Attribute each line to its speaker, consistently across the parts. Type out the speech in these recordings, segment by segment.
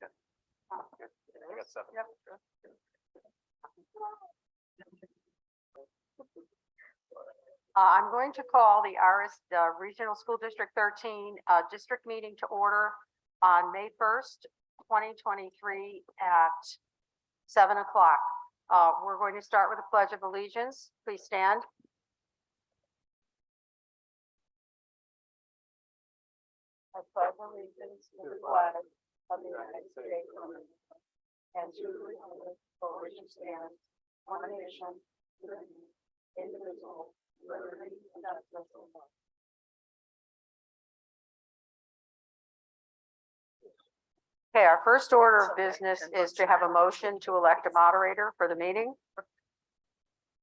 Speaker 1: I got 7.
Speaker 2: Yep. I'm going to call the Regional School District 13 district meeting to order on May 1st, 2023 at 7 o'clock. We're going to start with a pledge of allegiance. Please stand. I pledge allegiance to the flag of the United States of America and to the republic for which it stands, one nation, indivisible, liberty and justice for all. Okay, our first order of business is to have a motion to elect a moderator for the meeting.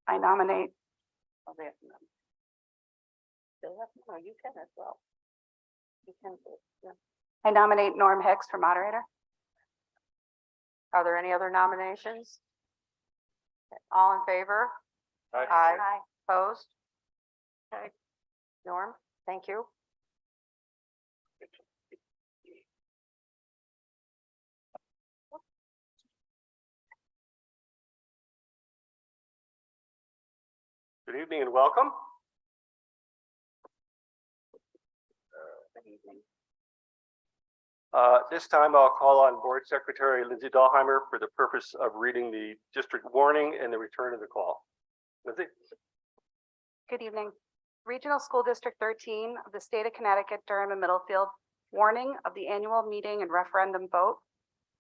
Speaker 2: I nominate. Oh, you can as well. You can. Yeah. I nominate Norm Hicks for moderator. Are there any other nominations? All in favor?
Speaker 1: Aye.
Speaker 2: Aye. Opposed? Okay. Norm, thank you.
Speaker 1: Good evening and welcome.
Speaker 2: Good evening.
Speaker 1: This time I'll call on Board Secretary Lindsay Dahlheimer for the purpose of reading the district warning and the return of the call. Lindsay?
Speaker 3: Good evening. Regional School District 13 of the state of Connecticut, Durham and Middlefield, warning of the annual meeting and referendum vote.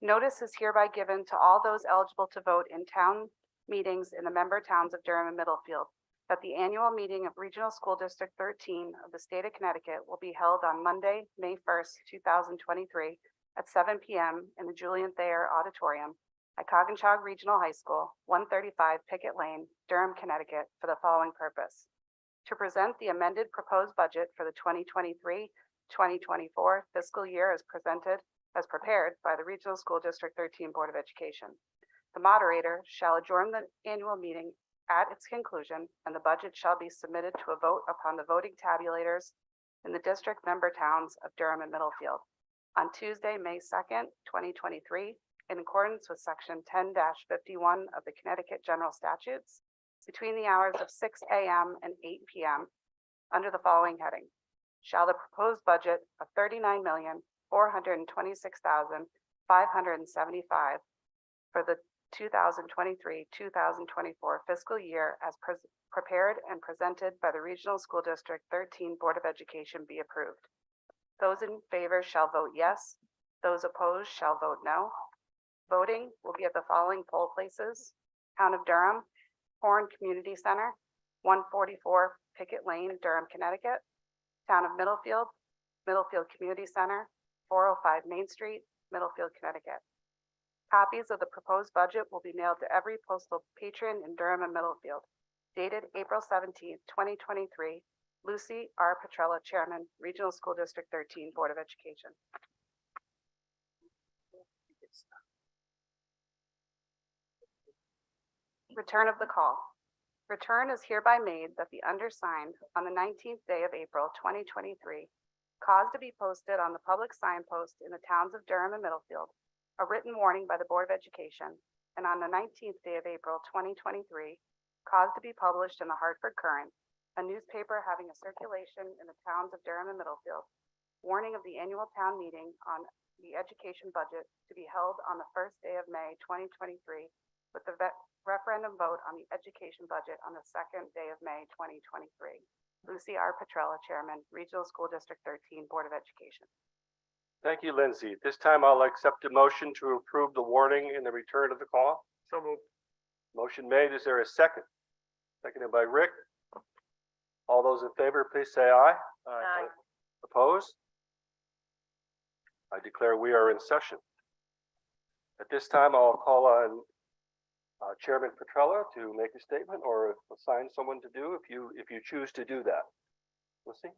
Speaker 3: Notice is hereby given to all those eligible to vote in town meetings in the member towns of Durham and Middlefield that the annual meeting of Regional School District 13 of the state of Connecticut will be held on Monday, May 1st, 2023 at 7 p.m. in the Julian Thayer Auditorium at Coggins Regional High School, 135 Pickett Lane, Durham, Connecticut, for the following purpose: to present the amended proposed budget for the 2023-2024 fiscal year as prepared by the Regional School District 13 Board of Education. The moderator shall adjourn the annual meeting at its conclusion, and the budget shall be submitted to a vote upon the voting tabulators in the district member towns of Durham and Middlefield on Tuesday, May 2nd, 2023, in accordance with Section 10-51 of the Connecticut General Statutes, between the hours of 6 a.m. and 8 p.m. under the following heading: shall the proposed budget of $39,426,575 for the 2023-2024 fiscal year as prepared and presented by the Regional School District 13 Board of Education be approved. Those in favor shall vote yes. Those opposed shall vote no. Voting will be at the following poll places: Town of Durham, Horn Community Center, 144 Pickett Lane, Durham, Connecticut. Town of Middlefield, Middlefield Community Center, 405 Main Street, Middlefield, Connecticut. Copies of the proposed budget will be mailed to every postal patron in Durham and Middlefield. Dated April 17th, 2023. Lucy R. Petrella, Chairman, Regional School District 13 Board of Education. Return of the call. Return is hereby made that the undersigned on the 19th day of April 2023 caused to be posted on the public signpost in the towns of Durham and Middlefield a written warning by the Board of Education, and on the 19th day of April 2023 caused to be published in the Hartford Courant, a newspaper having a circulation in the towns of Durham and Middlefield, warning of the annual town meeting on the education budget to be held on the first day of May 2023 with the referendum vote on the education budget on the second day of May 2023. Lucy R. Petrella, Chairman, Regional School District 13 Board of Education.
Speaker 1: Thank you, Lindsay. At this time, I'll accept a motion to approve the warning and the return of the call.
Speaker 4: So moved.
Speaker 1: Motion made. Is there a second? Seconded by Rick. All those in favor, please say aye.
Speaker 2: Aye.
Speaker 1: Opposed? I declare we are in session. At this time, I'll call on Chairman Petrella to make a statement or assign someone to do if you choose to do that. We'll see.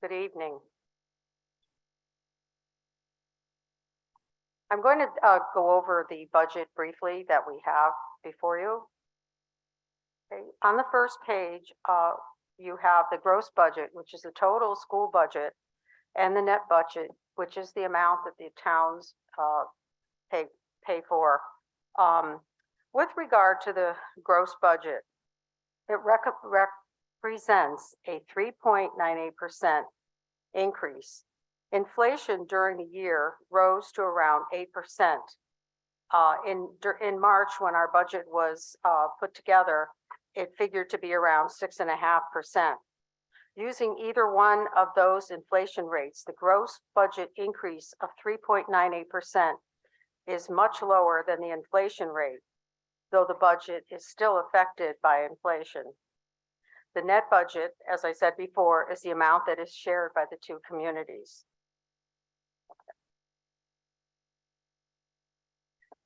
Speaker 2: Good evening. I'm going to go over the budget briefly that we have before you. Okay, on the first page, you have the gross budget, which is the total school budget, and the net budget, which is the amount that the towns pay for. With regard to the gross budget, it represents a 3.98% increase. Inflation during the year rose to around 8%. In March, when our budget was put together, it figured to be around 6.5%. Using either one of those inflation rates, the gross budget increase of 3.98% is much lower than the inflation rate, though the budget is still affected by inflation. The net budget, as I said before, is the amount that is shared by the two communities.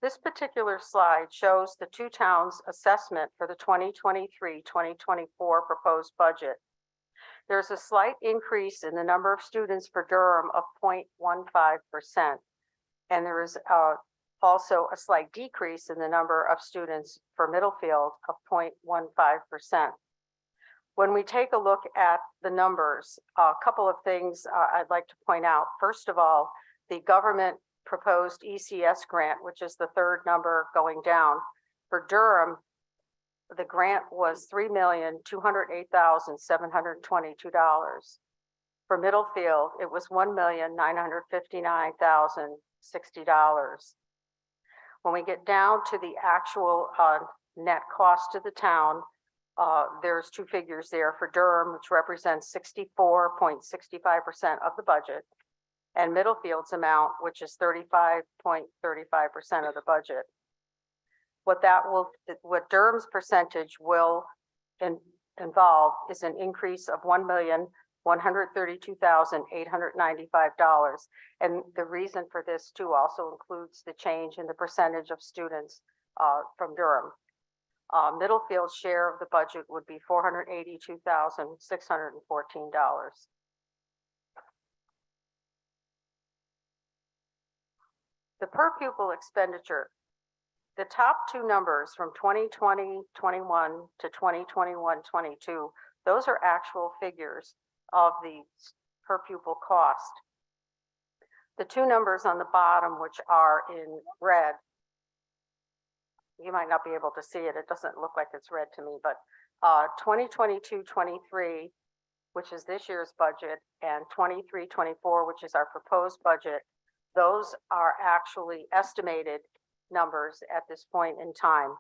Speaker 2: This particular slide shows the two towns' assessment for the 2023-2024 proposed budget. There's a slight increase in the number of students for Durham of 0.15%, and there is also a slight decrease in the number of students for Middlefield of 0.15%. When we take a look at the numbers, a couple of things I'd like to point out. First of all, the government proposed ECS grant, which is the third number going down. For Durham, the grant was $3,208,722. For Middlefield, it was $1,959,060. When we get down to the actual net cost to the town, there's two figures there for Durham, which represents 64.65% of the budget, and Middlefield's amount, which is 35.35% of the budget. What Durham's percentage will involve is an increase of $1,132,895. And the reason for this too also includes the change in the percentage of students from Durham. Middlefield's share of the budget would be $482,614. The per pupil expenditure, the top two numbers from 2020-21 to 2021-22, those are actual figures of the per pupil cost. The two numbers on the bottom, which are in red, you might not be able to see it. It doesn't look like it's red to me, but 2022-23, which is this year's budget, and 23-24, which is our proposed budget, those are actually estimated numbers at this point in time.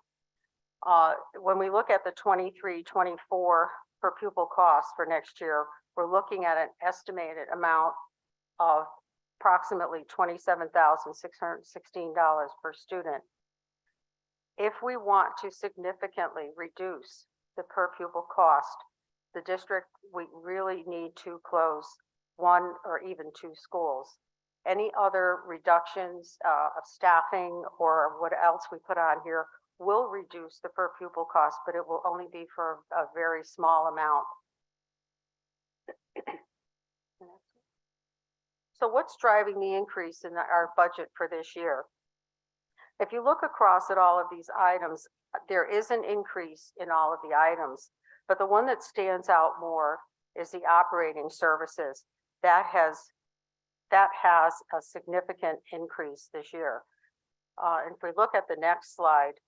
Speaker 2: When we look at the 23-24 per pupil cost for next year, we're looking at an estimated amount of approximately $27,616 per student. If we want to significantly reduce the per pupil cost, the district, we really need to close one or even two schools. Any other reductions of staffing or what else we put on here will reduce the per pupil cost, but it will only be for a very small amount. So what's driving the increase in our budget for this year? If you look across at all of these items, there is an increase in all of the items, but the one that stands out more is the operating services. That has a significant increase this year. And if we look at the next slide,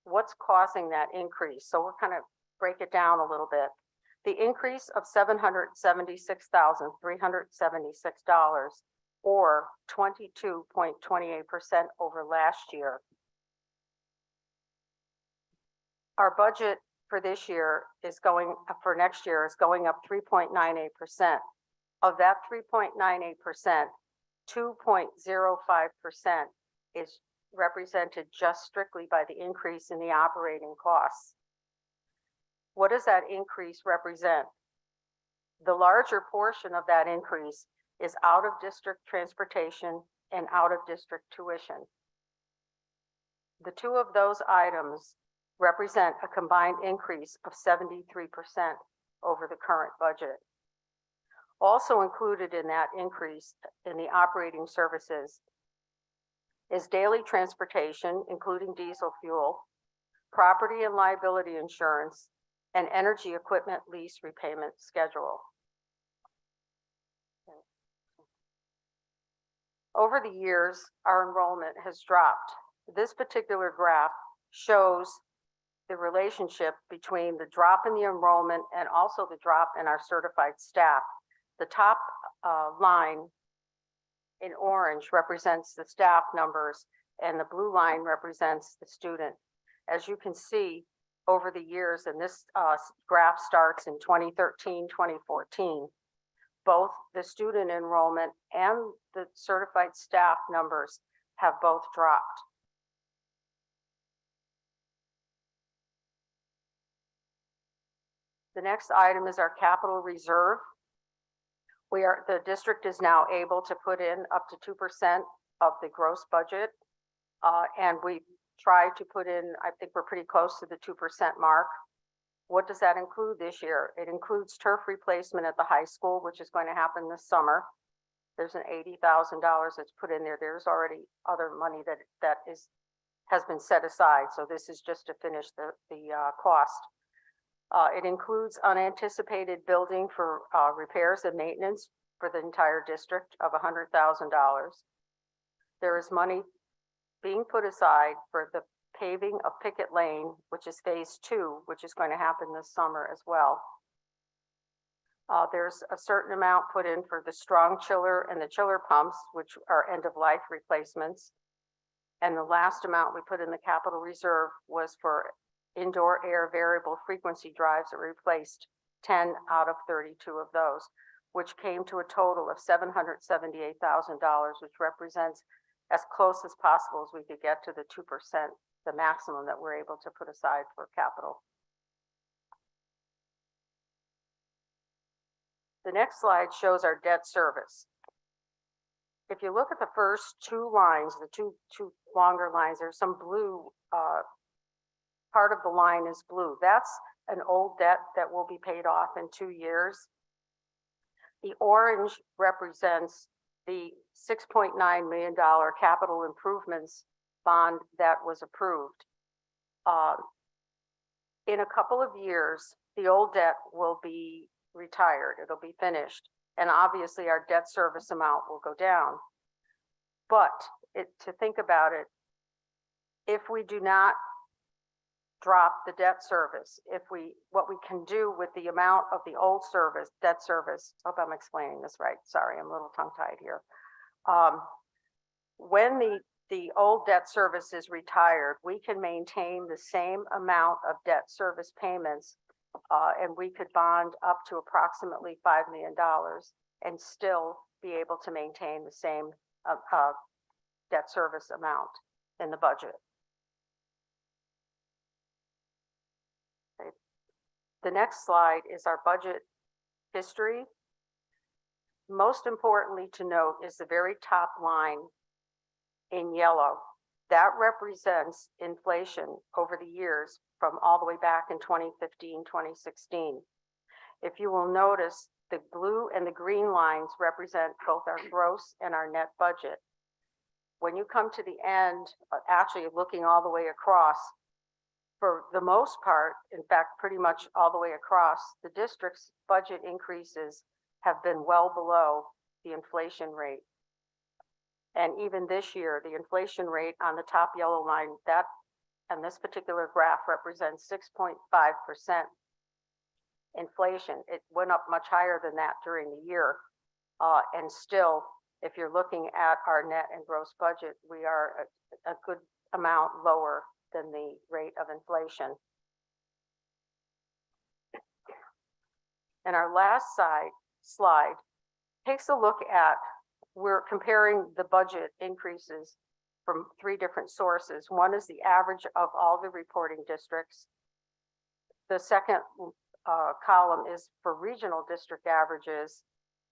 Speaker 2: what's causing that increase? So we'll kind of break it down a little bit. The increase of $776,376, or 22.28% over last year. Our budget for this year for next year is going up 3.98%. Of that 3.98%, 2.05% is represented just strictly by the increase in the operating costs. What does that increase represent? The larger portion of that increase is out of district transportation and out of district tuition. The two of those items represent a combined increase of 73% over the current budget. Also included in that increase in the operating services is daily transportation, including diesel fuel, property and liability insurance, and energy equipment lease repayment schedule. Over the years, our enrollment has dropped. This particular graph shows the relationship between the drop in the enrollment and also the drop in our certified staff. The top line in orange represents the staff numbers, and the blue line represents the student. As you can see, over the years, and this graph starts in 2013, 2014, both the student enrollment and the certified staff numbers have both dropped. The next item is our capital reserve. The district is now able to put in up to 2% of the gross budget. And we try to put in, I think we're pretty close to the 2% mark. What does that include this year? It includes turf replacement at the high school, which is going to happen this summer. There's an $80,000 that's put in there. There's already other money that has been set aside. So this is just to finish the cost. It includes unanticipated building for repairs and maintenance for the entire district of $100,000. There is money being put aside for the paving of Pickett Lane, which is phase 2, which is going to happen this summer as well. There's a certain amount put in for the strong chiller and the chiller pumps, which are end-of-life replacements. And the last amount we put in the capital reserve was for indoor air variable frequency drives that replaced 10 out of 32 of those, which came to a total of $778,000, which represents as close as possible as we could get to the 2%, the maximum that we're able to put aside for capital. The next slide shows our debt service. If you look at the first two lines, the two longer lines, there's some blue, part of the line is blue. That's an old debt that will be paid off in 2 years. The orange represents the $6.9 million capital improvements bond that was approved. In a couple of years, the old debt will be retired. It'll be finished. And obviously our debt service amount will go down. But to think about it, if we do not drop the debt service, what we can do with the amount of the old debt service, hope I'm explaining this right. Sorry, I'm a little tongue-tied here. When the old debt service is retired, we can maintain the same amount of debt service payments, and we could bond up to approximately $5 million and still be able to maintain the same debt service amount in the budget. Okay. The next slide is our budget history. Most importantly to note is the very top line in yellow. That represents inflation over the years from all the way back in 2015, 2016. If you will notice, the blue and the green lines represent both our gross and our net budget. When you come to the end, actually looking all the way across, for the most part, in fact, pretty much all the way across, the district's budget increases have been well below the inflation rate. And even this year, the inflation rate on the top yellow line, and this particular graph represents 6.5% inflation. It went up much higher than that during the year. And still, if you're looking at our net and gross budget, we are a good amount lower than the rate of inflation. And our last slide takes a look at, we're comparing the budget increases from 3 different sources. One is the average of all the reporting districts. The second column is for regional district averages.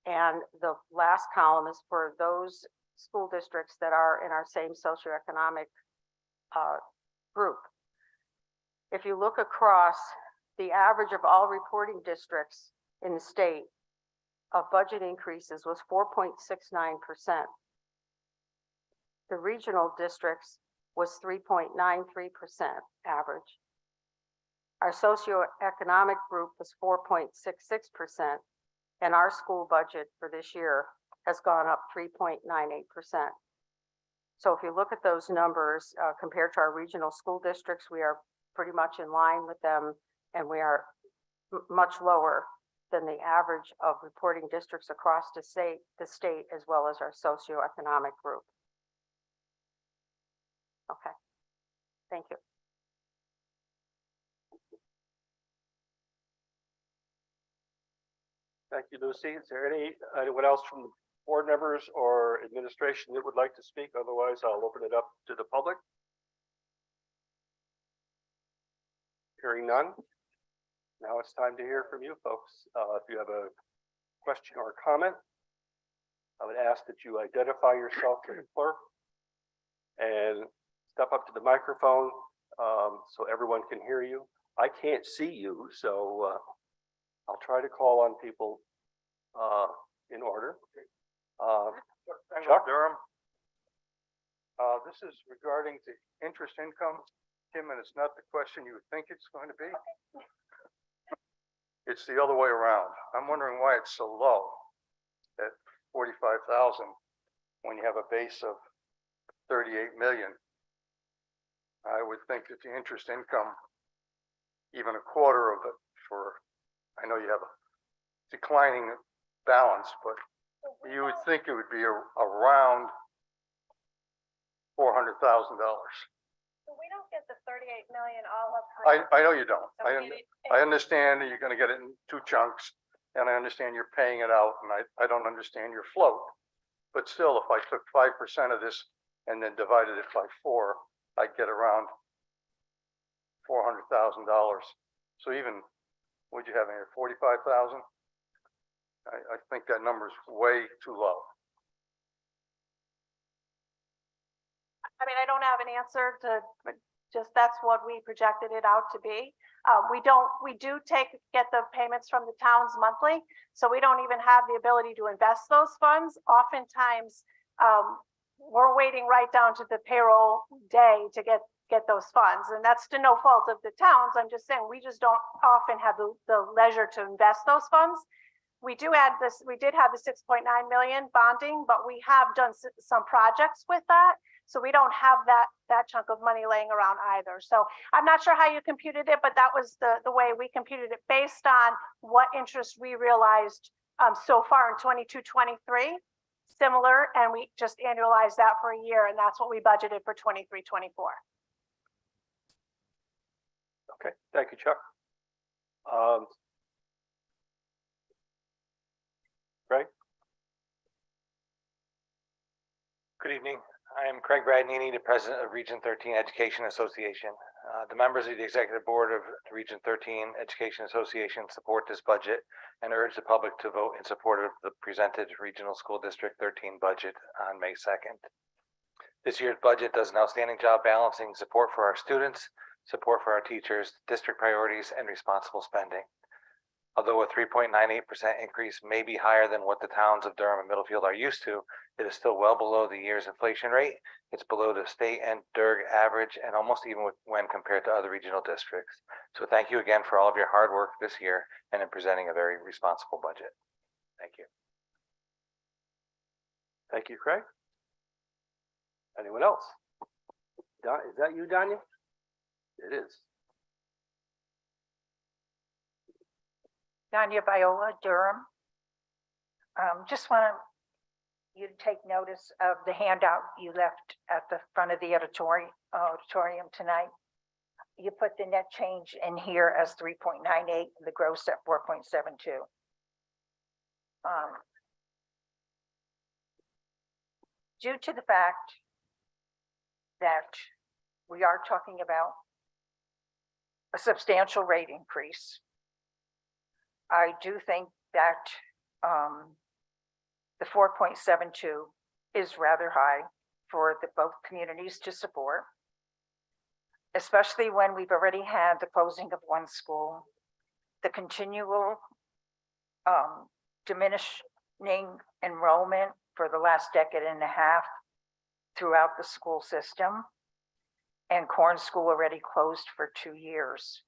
Speaker 2: And the last column is for those school districts that are in our same socioeconomic group. If you look across, the average of all reporting districts in the state of budget increases was 4.69%. The regional districts was 3.93% average, Our socioeconomic group was 4.66%, and our school budget for this year has gone up 3.98%. So if you look at those numbers, compared to our regional school districts, we are pretty much in line with them, and we are much lower than the average of reporting districts across the state, as well as our socioeconomic group. Okay, thank you.
Speaker 1: Thank you, Lucy. Is there anyone else from the board members or administration that would like to speak? Otherwise, I'll open it up to the public. Hearing none. Now it's time to hear from you folks. If you have a question or comment, I would ask that you identify yourself to the clerk and step up to the microphone so everyone can hear you. I can't see you, so I'll try to call on people in order. Chuck Durham. This is regarding the interest income, Kim, and it's not the question you would think it's going to be. It's the other way around. I'm wondering why it's so low at 45,000 when you have a base of 38 million. I would think that the interest income, even a quarter of it for, I know you have a declining balance, but you would think it would be around $400,000.
Speaker 4: We don't get the 38 million all up front.
Speaker 1: I know you don't.
Speaker 4: So we get it-
Speaker 1: I understand that you're going to get it in 2 chunks, and I understand you're paying it out, and I don't understand your float. But still, if I took 5% of this and then divided it by 4, I'd get around $400,000. So even, what'd you have in here, 45,000? I think that number's way too low.
Speaker 4: I mean, I don't have an answer to, but just that's what we projected it out to be. We do get the payments from the towns monthly, so we don't even have the ability to invest those funds. Oftentimes, we're waiting right down to the payroll day to get those funds, and that's to no fault of the towns. I'm just saying we just don't often have the leisure to invest those funds. We did have the 6.9 million bonding, but we have done some projects with that. So we don't have that chunk of money laying around either. So I'm not sure how you computed it, but that was the way we computed it based on what interest we realized so far in 22-23, similar, and we just annualized that for a year, and that's what we budgeted for 23-24.
Speaker 1: Okay, thank you, Chuck. Greg?
Speaker 5: Good evening. I am Craig Bradnini, the president of Region 13 Education Association. The members of the executive board of the Region 13 Education Association support this budget and urge the public to vote in support of the presented Regional School District 13 budget on May 2nd. This year's budget does an outstanding job balancing support for our students, support for our teachers, district priorities, and responsible spending. Although a 3.98% increase may be higher than what the towns of Durham and Middlefield are used to, it is still well below the year's inflation rate. It's below the state and DIRG average, and almost even when compared to other regional districts. So thank you again for all of your hard work this year and in presenting a very responsible budget. Thank you.
Speaker 1: Thank you, Craig. Anyone else? Is that you, Danya? It is.
Speaker 6: Danya Viola, Durham. Just want you to take notice of the handout you left at the front of the auditorium tonight. You put the net change in here as 3.98, the gross at 4.72. Due to the fact that we are talking about a substantial rate increase, I do think that the 4.72 is rather high for both communities to support, especially when we've already had the closing of one school, the continual diminishing enrollment for the last decade and a half throughout the school system, and Corn School already closed for 2 years.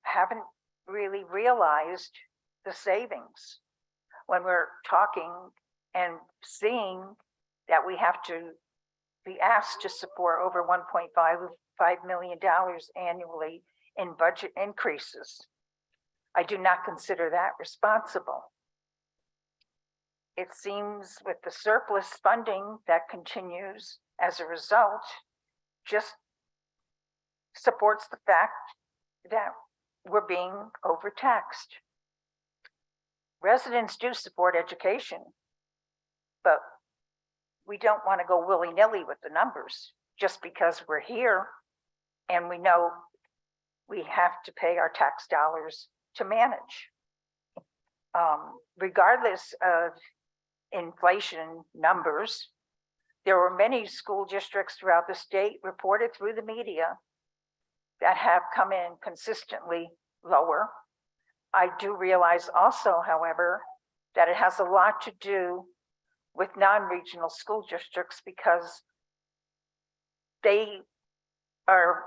Speaker 6: haven't really realized the savings when we're talking and seeing that we have to be asked to support over $1.5 million annually in budget increases. I do not consider that responsible. It seems with the surplus funding that continues as a result, just supports the fact that we're being overtaxed. Residents do support education, but we don't want to go willy-nilly with the numbers just because we're here and we know we have to pay our tax dollars to manage. Regardless of inflation numbers, there were many school districts throughout the state reported through the media that have come in consistently lower. I do realize also, however, that it has a lot to do with non-regional school districts because they are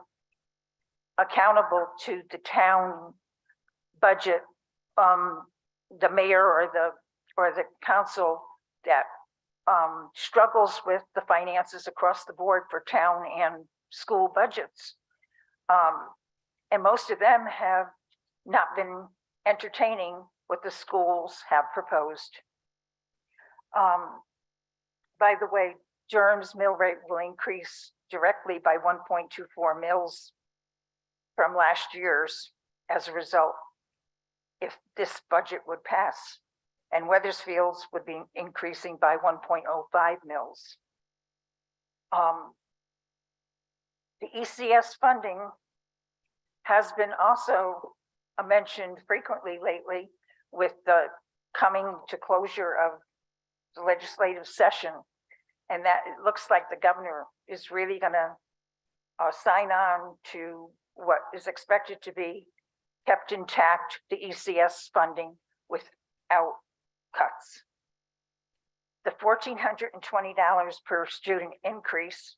Speaker 6: accountable to the town budget, the mayor or the council that struggles with the finances across the board for town and school budgets. And most of them have not been entertaining what the schools have proposed. By the way, Durham's mill rate will increase directly by 1.24 mils from last year's as a result, if this budget would pass, and Weathersfield's would be increasing by 1.05 mils. The ECS funding has been also mentioned frequently lately with the coming to closure of the legislative session, and that it looks like the governor is really going to sign on to what is expected to be kept intact, the ECS funding without cuts. The $1,420 per student increase,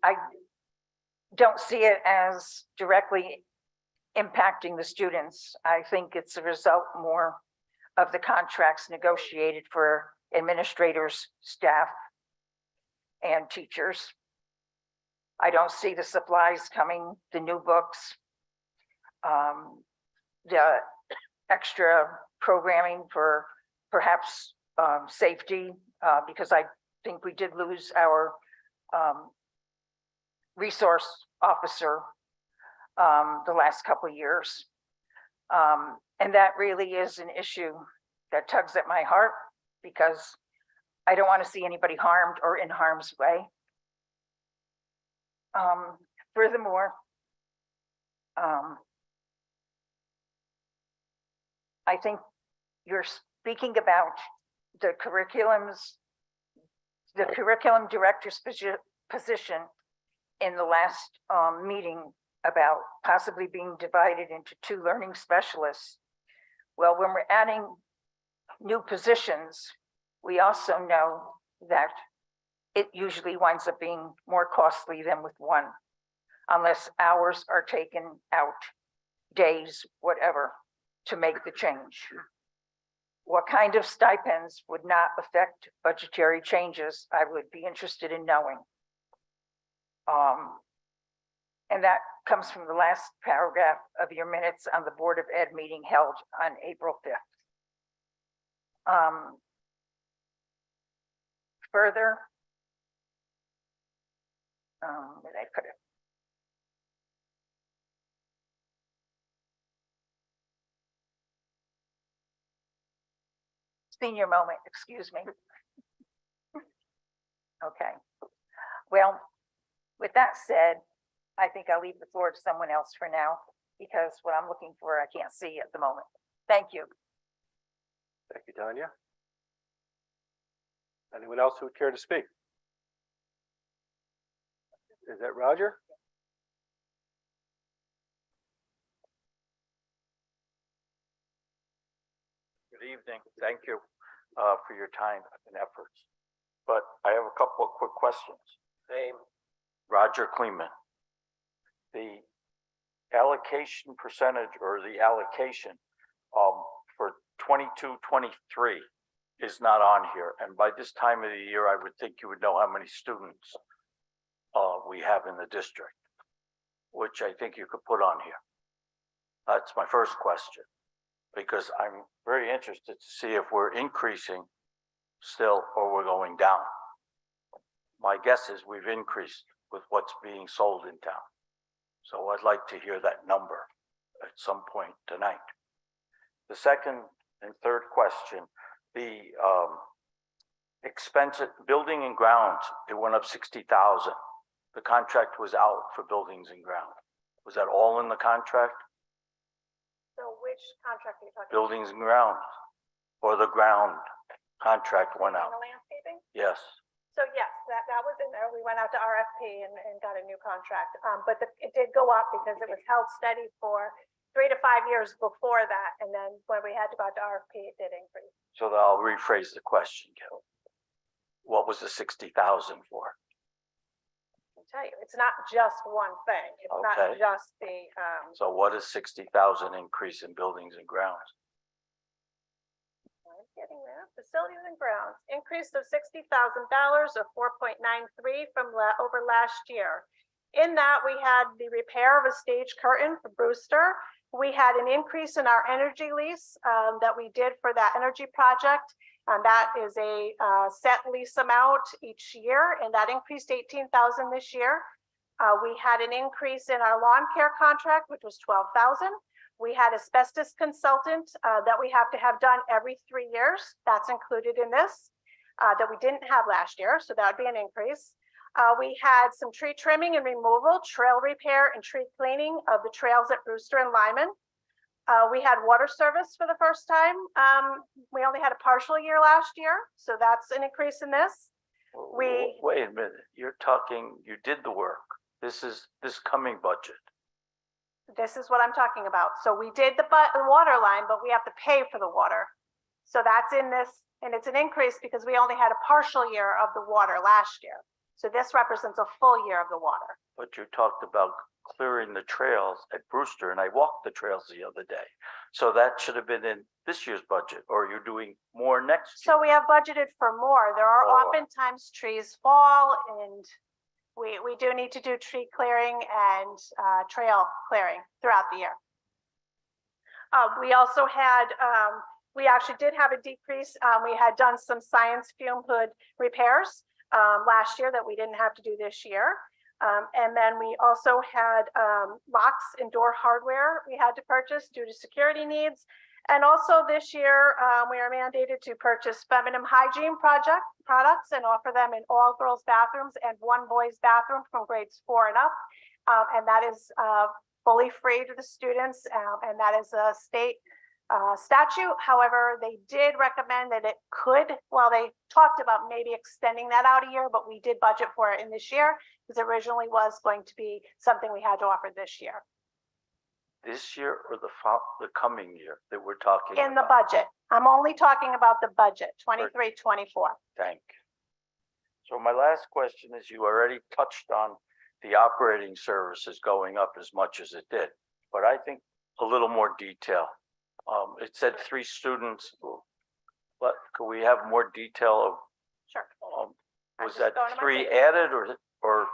Speaker 6: I don't see it as directly impacting the students. I think it's a result more of the contracts negotiated for administrators, staff, and teachers. I don't see the supplies coming, the new books, the extra programming for perhaps safety, because I think we did lose our resource officer the last couple of years. And that really is an issue that tugs at my heart because I don't want to see anybody harmed or in harm's way. Furthermore, I think you're speaking about the curriculum director's position in the last meeting about possibly being divided into 2 learning specialists. Well, when we're adding new positions, we also know that it usually winds up being more costly than with one, unless hours are taken out, days, whatever, to make the change. What kind of stipends would not affect budgetary changes? I would be interested in knowing. And that comes from the last paragraph of your minutes on the Board of Ed meeting held on April 5th. Further, where did I put it? Senior moment, excuse me. Okay. Well, with that said, I think I'll leave the floor to someone else for now because what I'm looking for, I can't see at the moment. Thank you.
Speaker 1: Thank you, Tanya. Anyone else who would care to speak? Is that Roger?
Speaker 7: Good evening. Thank you for your time and efforts. But I have a couple of quick questions. Name? Roger Kleeman. The allocation percentage or the allocation for 22-23 is not on here. And by this time of the year, I would think you would know how many students we have in the district, which I think you could put on here. That's my first question, because I'm very interested to see if we're increasing still or we're going down. My guess is we've increased with what's being sold in town. So I'd like to hear that number at some point tonight. The second and third question, the expense at building and grounds, it went up 60,000. The contract was out for buildings and ground. Was that all in the contract?
Speaker 4: So which contract are you talking about?
Speaker 7: Buildings and grounds, or the ground contract went out?
Speaker 4: The landscaping?
Speaker 7: Yes.
Speaker 4: So yes, that was in there. We went out to RFP and got a new contract. But it did go up because it was held steady for 3 to 5 years before that. And then when we had to go out to RFP, it did increase.
Speaker 7: So I'll rephrase the question, Gil. What was the 60,000 for?
Speaker 4: I can tell you, it's not just one thing. It's not
Speaker 7: Okay.
Speaker 4: just the,
Speaker 7: So what is 60,000 increase in buildings and grounds?
Speaker 4: I'm getting that. Facilities and grounds, increase of $60,000 or 4.93 from over last year. In that, we had the repair of a stage curtain for Brewster. We had an increase in our energy lease that we did for that energy project. And that is a set lease amount each year, and that increased 18,000 this year. We had an increase in our lawn care contract, which was 12,000. We had asbestos consultant that we have to have done every 3 years. That's included in this that we didn't have last year, so that would be an increase. We had some tree trimming and removal, trail repair, and tree cleaning of the trails at Brewster and Lyman. We had water service for the first time. We only had a partial year last year, so that's an increase in this.
Speaker 7: Wait a minute, you're talking, you did the work. This is this coming budget.
Speaker 4: This is what I'm talking about. So we did the water line, but we have to pay for the water. So that's in this, and it's an increase because we only had a partial year of the water last year. So this represents a full year of the water.
Speaker 7: But you talked about clearing the trails at Brewster, and I walked the trails the other day. So that should have been in this year's budget, or you're doing more next year.
Speaker 4: So we have budgeted for more. There are
Speaker 7: Oh.
Speaker 4: oftentimes trees fall, and we do need to do tree clearing and trail clearing throughout the year. We also had, we actually did have a decrease. We had done some science fume hood repairs last year that we didn't have to do this year. And then we also had locks and door hardware we had to purchase due to security needs. And also this year, we are mandated to purchase feminine hygiene products and offer them in all girls' bathrooms and one boys' bathroom from grades 4 and up. And that is fully free to the students, and that is a state statute. However, they did recommend that it could, well, they talked about maybe extending that out a year, but we did budget for it in this year because it originally was going to be something we had to offer this year.
Speaker 7: This year or the coming year that we're talking
Speaker 4: In the
Speaker 7: about?
Speaker 4: budget. I'm only talking about the budget, 23, 24.
Speaker 7: Thank you. So my last question is, you already touched on the operating services going up as much as it did, but I think a little more detail. It said 3 students, but could we have more detail of,
Speaker 4: Sure.
Speaker 7: was
Speaker 4: just
Speaker 7: that
Speaker 4: going to my
Speaker 7: 3
Speaker 4: page.
Speaker 7: added or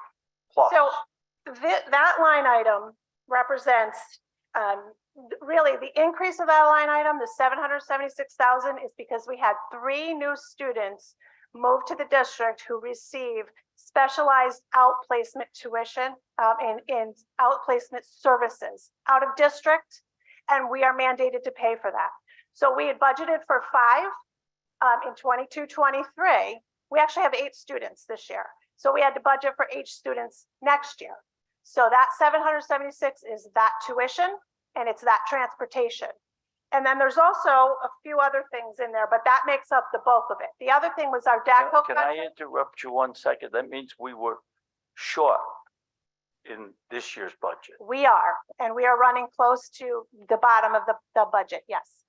Speaker 7: plus?
Speaker 4: So that line item represents really the increase of that line item, the 776,000, is because we had 3 new students move to the district who receive specialized outplacement tuition in outplacement services out of district, and we are mandated to pay for that. So we had budgeted for 5 in 22-23. We actually have 8 students this year. So we had to budget for 8 students next year. So that 776 is that tuition, and it's that transportation. And then there's also a few other things in there, but that makes up the bulk of it. The other thing was our DACO.
Speaker 7: Can I interrupt you 1 second? That means we were short in this year's budget.
Speaker 4: We are, and we are running close to the bottom of the budget, yes.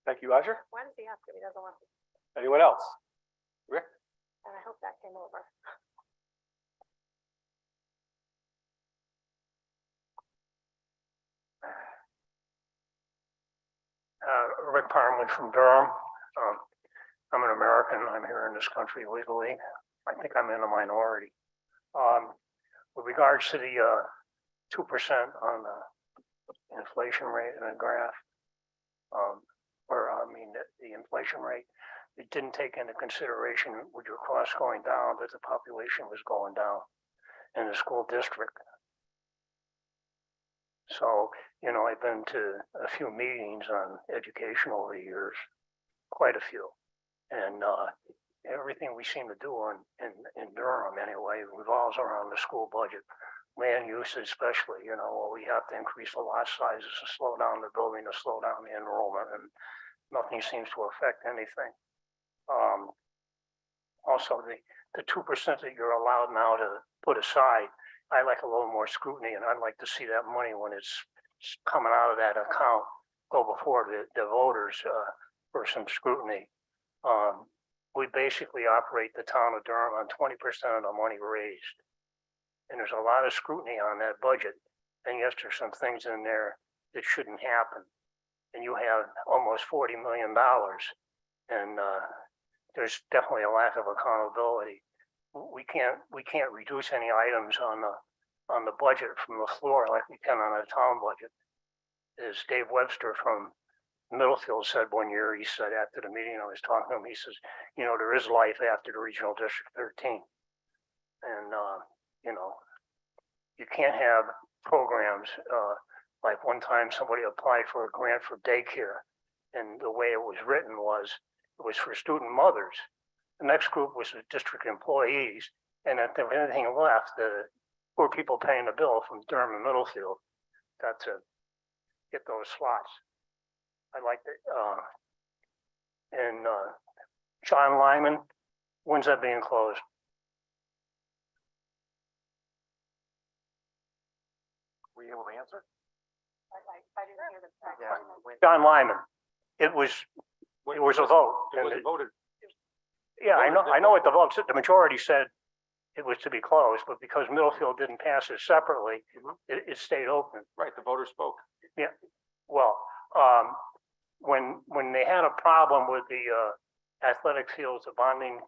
Speaker 1: Thank you, Roger.
Speaker 4: Why does he have to? He doesn't want to.
Speaker 1: Anyone else? Rick?
Speaker 4: And I hope that came over.
Speaker 8: Rick Parmley from Durham. I'm an American. I'm here in this country legally. I think I'm in a minority. With regards to the 2% on the inflation rate in a graph, the inflation rate, it didn't take into consideration with your costs going down that the population was going down in the school district. So, you know, I've been to a few meetings on education over the years, quite a few. And everything we seem to do in Durham anyway revolves around the school budget. Land use especially, you know, we have to increase the lot sizes to slow down the building, to slow down the enrollment, and nothing seems to affect anything. Also, the 2% that you're allowed now to put aside, I like a little more scrutiny, and I'd like to see that money when it's coming out of that account go before the voters for some scrutiny. We basically operate the town of Durham on 20% of the money raised. And there's a lot of scrutiny on that budget. And yes, there's some things in there that shouldn't happen. And you have almost $40 million. And there's definitely a lack of accountability. We can't reduce any items on the budget from the floor like we can on a town budget. As Dave Webster from Middlefield said one year, he said after the meeting I was talking to him, he says, you know, there is life after the Regional District 13. And, you know, you can't have programs like one time somebody applied for a grant for daycare. And the way it was written was, it was for student mothers. The next group was the district employees. And if there was anything left, the poor people paying the bill from Durham and Middlefield got to get those slots. I like that. And John Lyman, when's that being closed?
Speaker 5: Were you able to answer?
Speaker 2: I didn't hear the.
Speaker 5: Yeah.
Speaker 8: John Lyman. It was a vote.
Speaker 5: It was voted.
Speaker 8: Yeah, I know what the vote said. The majority said it was to be closed, but because Middlefield didn't pass it separately, it stayed open.
Speaker 5: Right, the voters spoke.
Speaker 8: Yeah, well, when they had a problem with the athletic fields, the bonding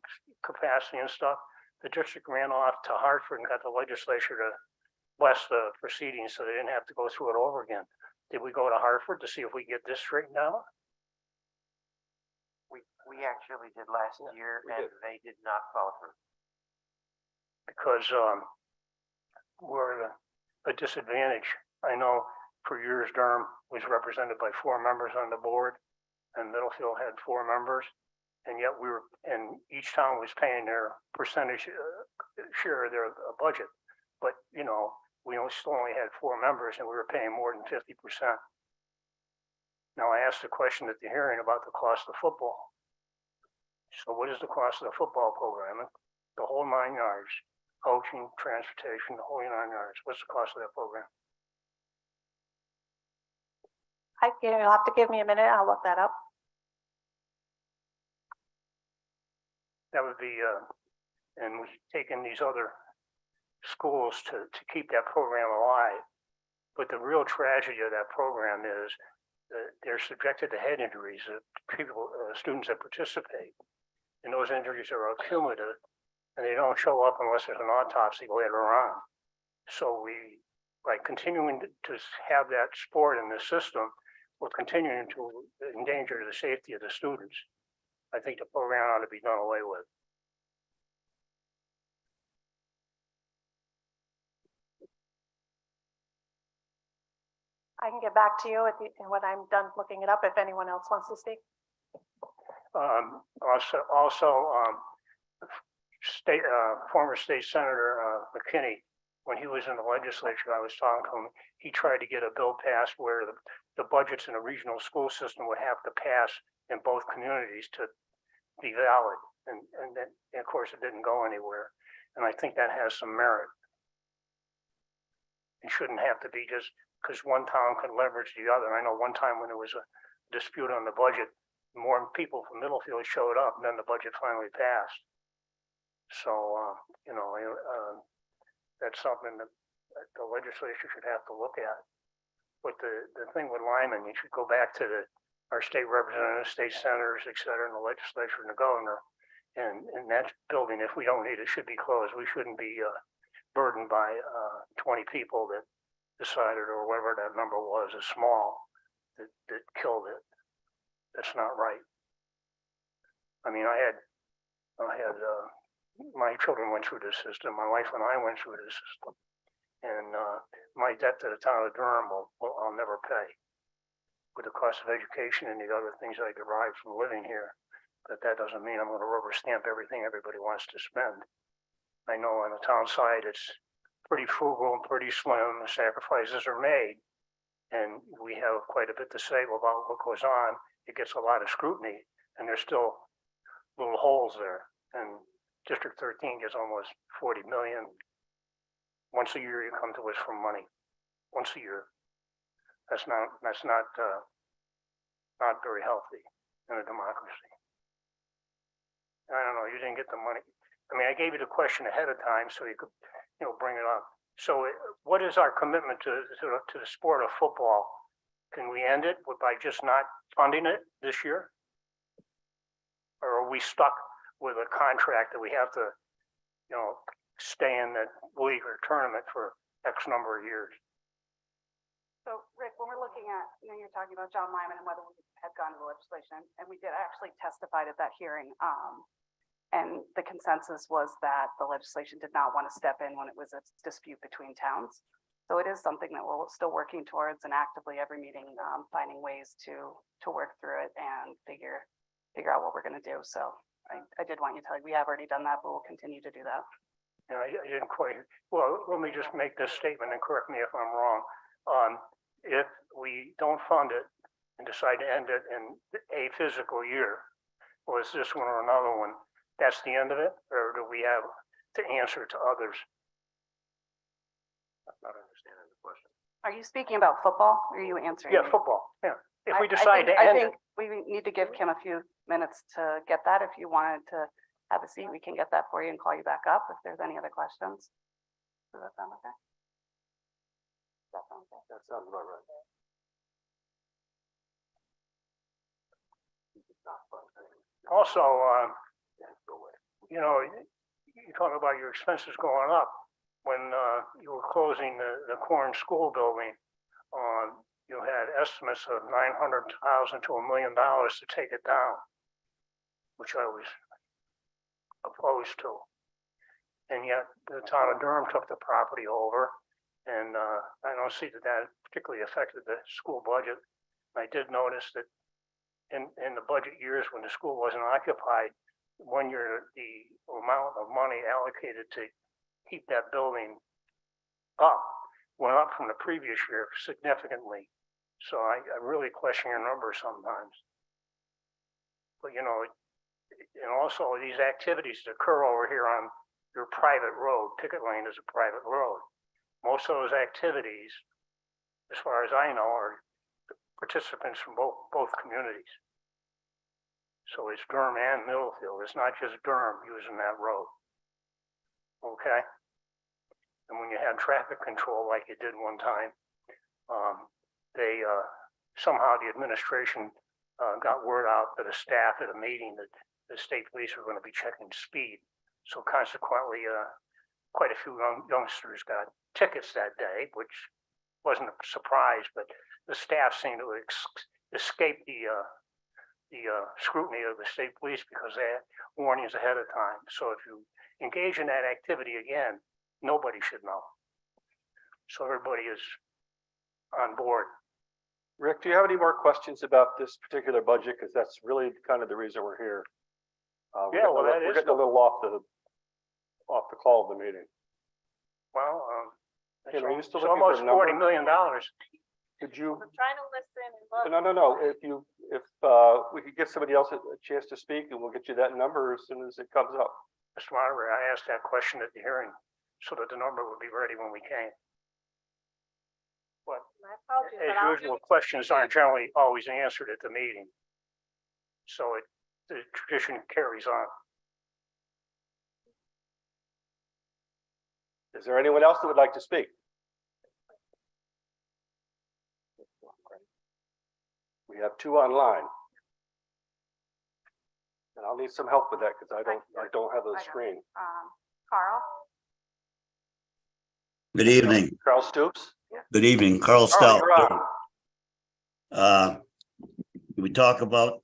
Speaker 8: capacity and stuff, the district ran off to Hartford and got the legislature to bless the proceedings so they didn't have to go through it over again. Did we go to Hartford to see if we get this straightened out?
Speaker 9: We actually did last year, and they did not fall through.
Speaker 8: Because we're at a disadvantage. I know for years Durham was represented by 4 members on the board, and Middlefield had 4 members, and yet and each town was paying their percentage share of their budget. But you know, we still only had 4 members, and we were paying more than 50%. Now I asked a question at the hearing about the cost of football. So what is the cost of the football program? The whole 9 yards, coaching, transportation, the whole 9 yards. What's the cost of that program?
Speaker 4: You'll have to give me a minute. I'll look that up.
Speaker 8: That would be, and we've taken these other schools to keep that program alive. But the real tragedy of that program is that they're subjected to head injuries of students that participate. And those injuries are cumulative, and they don't show up unless there's an autopsy later on. So by continuing to have that sport in the system, we're continuing to endanger the safety of the students. I think the program ought to be done away with.
Speaker 4: I can get back to you when I'm done looking it up, if anyone else wants to speak.
Speaker 8: Former state senator McKinney, when he was in the legislature, I was talking to him, he tried to get a bill passed where the budgets in a regional school system would have to pass in both communities to be valid. And then, of course, it didn't go anywhere. And I think that has some merit. It shouldn't have to be just because one town can leverage the other. I know one time when there was a dispute on the budget, more people from Middlefield showed up, and then the budget finally passed. So, you know, that's something that the legislature should have to look at. But the thing with Lyman, you should go back to our state representatives, state senators, et cetera, in the legislature and the governor. And that building, if we don't need it, should be closed. We shouldn't be burdened by 20 people that decided, or whatever that number was, is small, that killed it. That's not right. I mean, I had my children went through this system. My wife and I went through this system, and my debt to the town of Durham I'll never pay. With the cost of education and the other things I derive from living here, but that doesn't mean I'm going to rubber stamp everything everybody wants to spend. I know on the town side it's pretty frugal and pretty slim. The sacrifices are made, and we have quite a bit to say about what goes on. It gets a lot of scrutiny, and there's still little holes there. And District 13 gets almost 40 million. Once a year, you come to us for money. Once a year. That's not very healthy in a democracy. I don't know, you didn't get the money. I mean, I gave you the question ahead of time so you could, bring it up. So what is our commitment to the sport of football? Can we end it by just not funding it this year? Or are we stuck with a contract that we have to, stay in that league or tournament for X number of years?
Speaker 3: So Rick, when we're looking at, you're talking about John Lyman and whether we had gone to the legislation, and we did actually testified at that hearing. And the consensus was that the legislation did not want to step in when it was a dispute between towns. So it is something that we're still working towards, and actively every meeting, finding ways to work through it and figure out what we're going to do. So I did want you to tell you, we have already done that, but we'll continue to do that.
Speaker 8: I didn't quite, well, let me just make this statement and correct me if I'm wrong. If we don't fund it and decide to end it in a fiscal year, or is this one or another one, that's the end of it? Or do we have to answer to others? I'm not understanding the question.
Speaker 3: Are you speaking about football? Or are you answering?
Speaker 8: Yeah,
Speaker 3: me?
Speaker 8: football, yeah. If we
Speaker 3: I
Speaker 8: decide to
Speaker 3: think- I
Speaker 8: end
Speaker 3: think
Speaker 8: it.
Speaker 3: we need to give Kim a few minutes to get that. If you wanted to have a seat, we can get that for you and call you back up if there's any other questions. Does that sound okay? Does that sound okay?
Speaker 1: That sounds about right.
Speaker 8: Also, you talk about your expenses going up. When you were closing the Corn School building, you had estimates of $900,000 to $1 million to take it down, which I was opposed to. And yet the town of Durham took the property over, and I don't see that particularly affected the school budget. I did notice that in the budget years when the school wasn't occupied, 1 year the amount of money allocated to keep that building up went up from the previous year significantly. So I really question your numbers sometimes. But and also these activities that occur over here on your private road, Picket Lane is a private road. Most of those activities, as far as I know, are participants from both communities. So it's Durham and Middlefield. It's not just Durham using that road. Okay? And when you have traffic control like you did one time, somehow the administration got word out to the staff at a meeting that the state police were going to be checking speed. So consequently, quite a few youngsters got tickets that day, which wasn't a surprise, but the staff seemed to escape the scrutiny of the state police because they had warnings ahead of time. So if you engage in that activity again, nobody should know. So everybody is on board.
Speaker 1: Rick, do you have any more questions about this particular budget? Because that's really kind of the reason we're here.
Speaker 8: Yeah, well,
Speaker 1: we're getting a little off the call of the meeting.
Speaker 8: Well,
Speaker 1: Are you
Speaker 8: it's
Speaker 1: still looking for
Speaker 8: almost
Speaker 1: a number?
Speaker 8: $40 million.
Speaker 1: Could you?
Speaker 4: I'm trying to listen and look.
Speaker 1: No. If we could give somebody else a chance to speak, and we'll get you that number as soon as it comes up.
Speaker 8: Mr. Moderator, I asked that question at the hearing so that the number would be ready when we came. But
Speaker 4: My apologies,
Speaker 8: as
Speaker 4: but I'll
Speaker 8: usual, questions aren't generally always answered at the meeting. So the tradition carries on.
Speaker 1: Is there anyone else that would like to speak? We have 2 online. And I'll need some help with that because I don't have a screen.
Speaker 2: Carl?
Speaker 10: Good evening.
Speaker 1: Carl Stoops?
Speaker 10: Good evening, Carl
Speaker 1: Carl,
Speaker 10: Stout.
Speaker 1: you're on.
Speaker 10: We talk about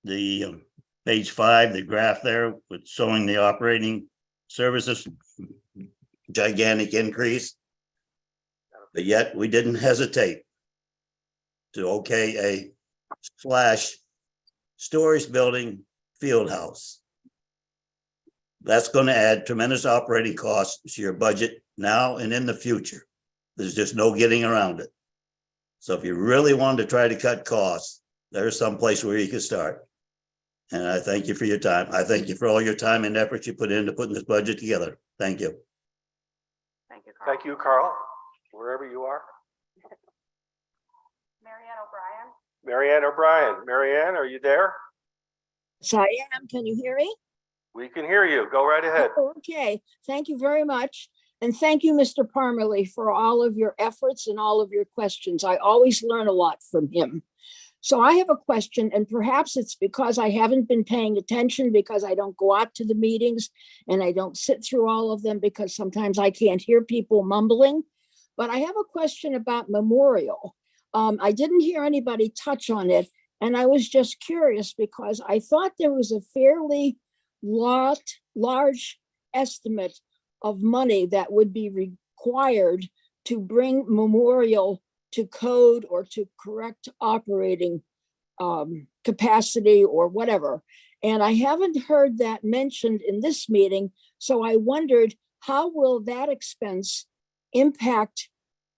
Speaker 10: the page 5, the graph there with showing the operating services gigantic increase. But yet we didn't hesitate to okay a storage building field house. That's going to add tremendous operating costs to your budget now and in the future. There's just no getting around it. So if you really wanted to try to cut costs, there's some place where you can start. And I thank you for your time. I thank you for all your time and effort you put into putting this budget together. Thank you.
Speaker 2: Thank you, Carl.
Speaker 1: Thank you, Carl, wherever you are.
Speaker 2: Marianne O'Brien?
Speaker 1: Marianne O'Brien. Marianne, are you there?
Speaker 11: Yes, I am. Can you hear me?
Speaker 1: We can hear you. Go right ahead.
Speaker 11: Oh, okay. Thank you very much. And thank you, Mr. Parmalee, for all of your efforts and all of your questions. I always learn a lot from him. So I have a question, and perhaps it's because I haven't been paying attention because I don't go out to the meetings and I don't sit through all of them because sometimes I can't hear people mumbling. But I have a question about Memorial. I didn't hear anybody touch on it, and I was just curious because I thought there was a fairly large estimate of money that would be required to bring Memorial to code or to correct operating capacity or whatever. And I haven't heard that mentioned in this meeting. So I wondered, how will that expense impact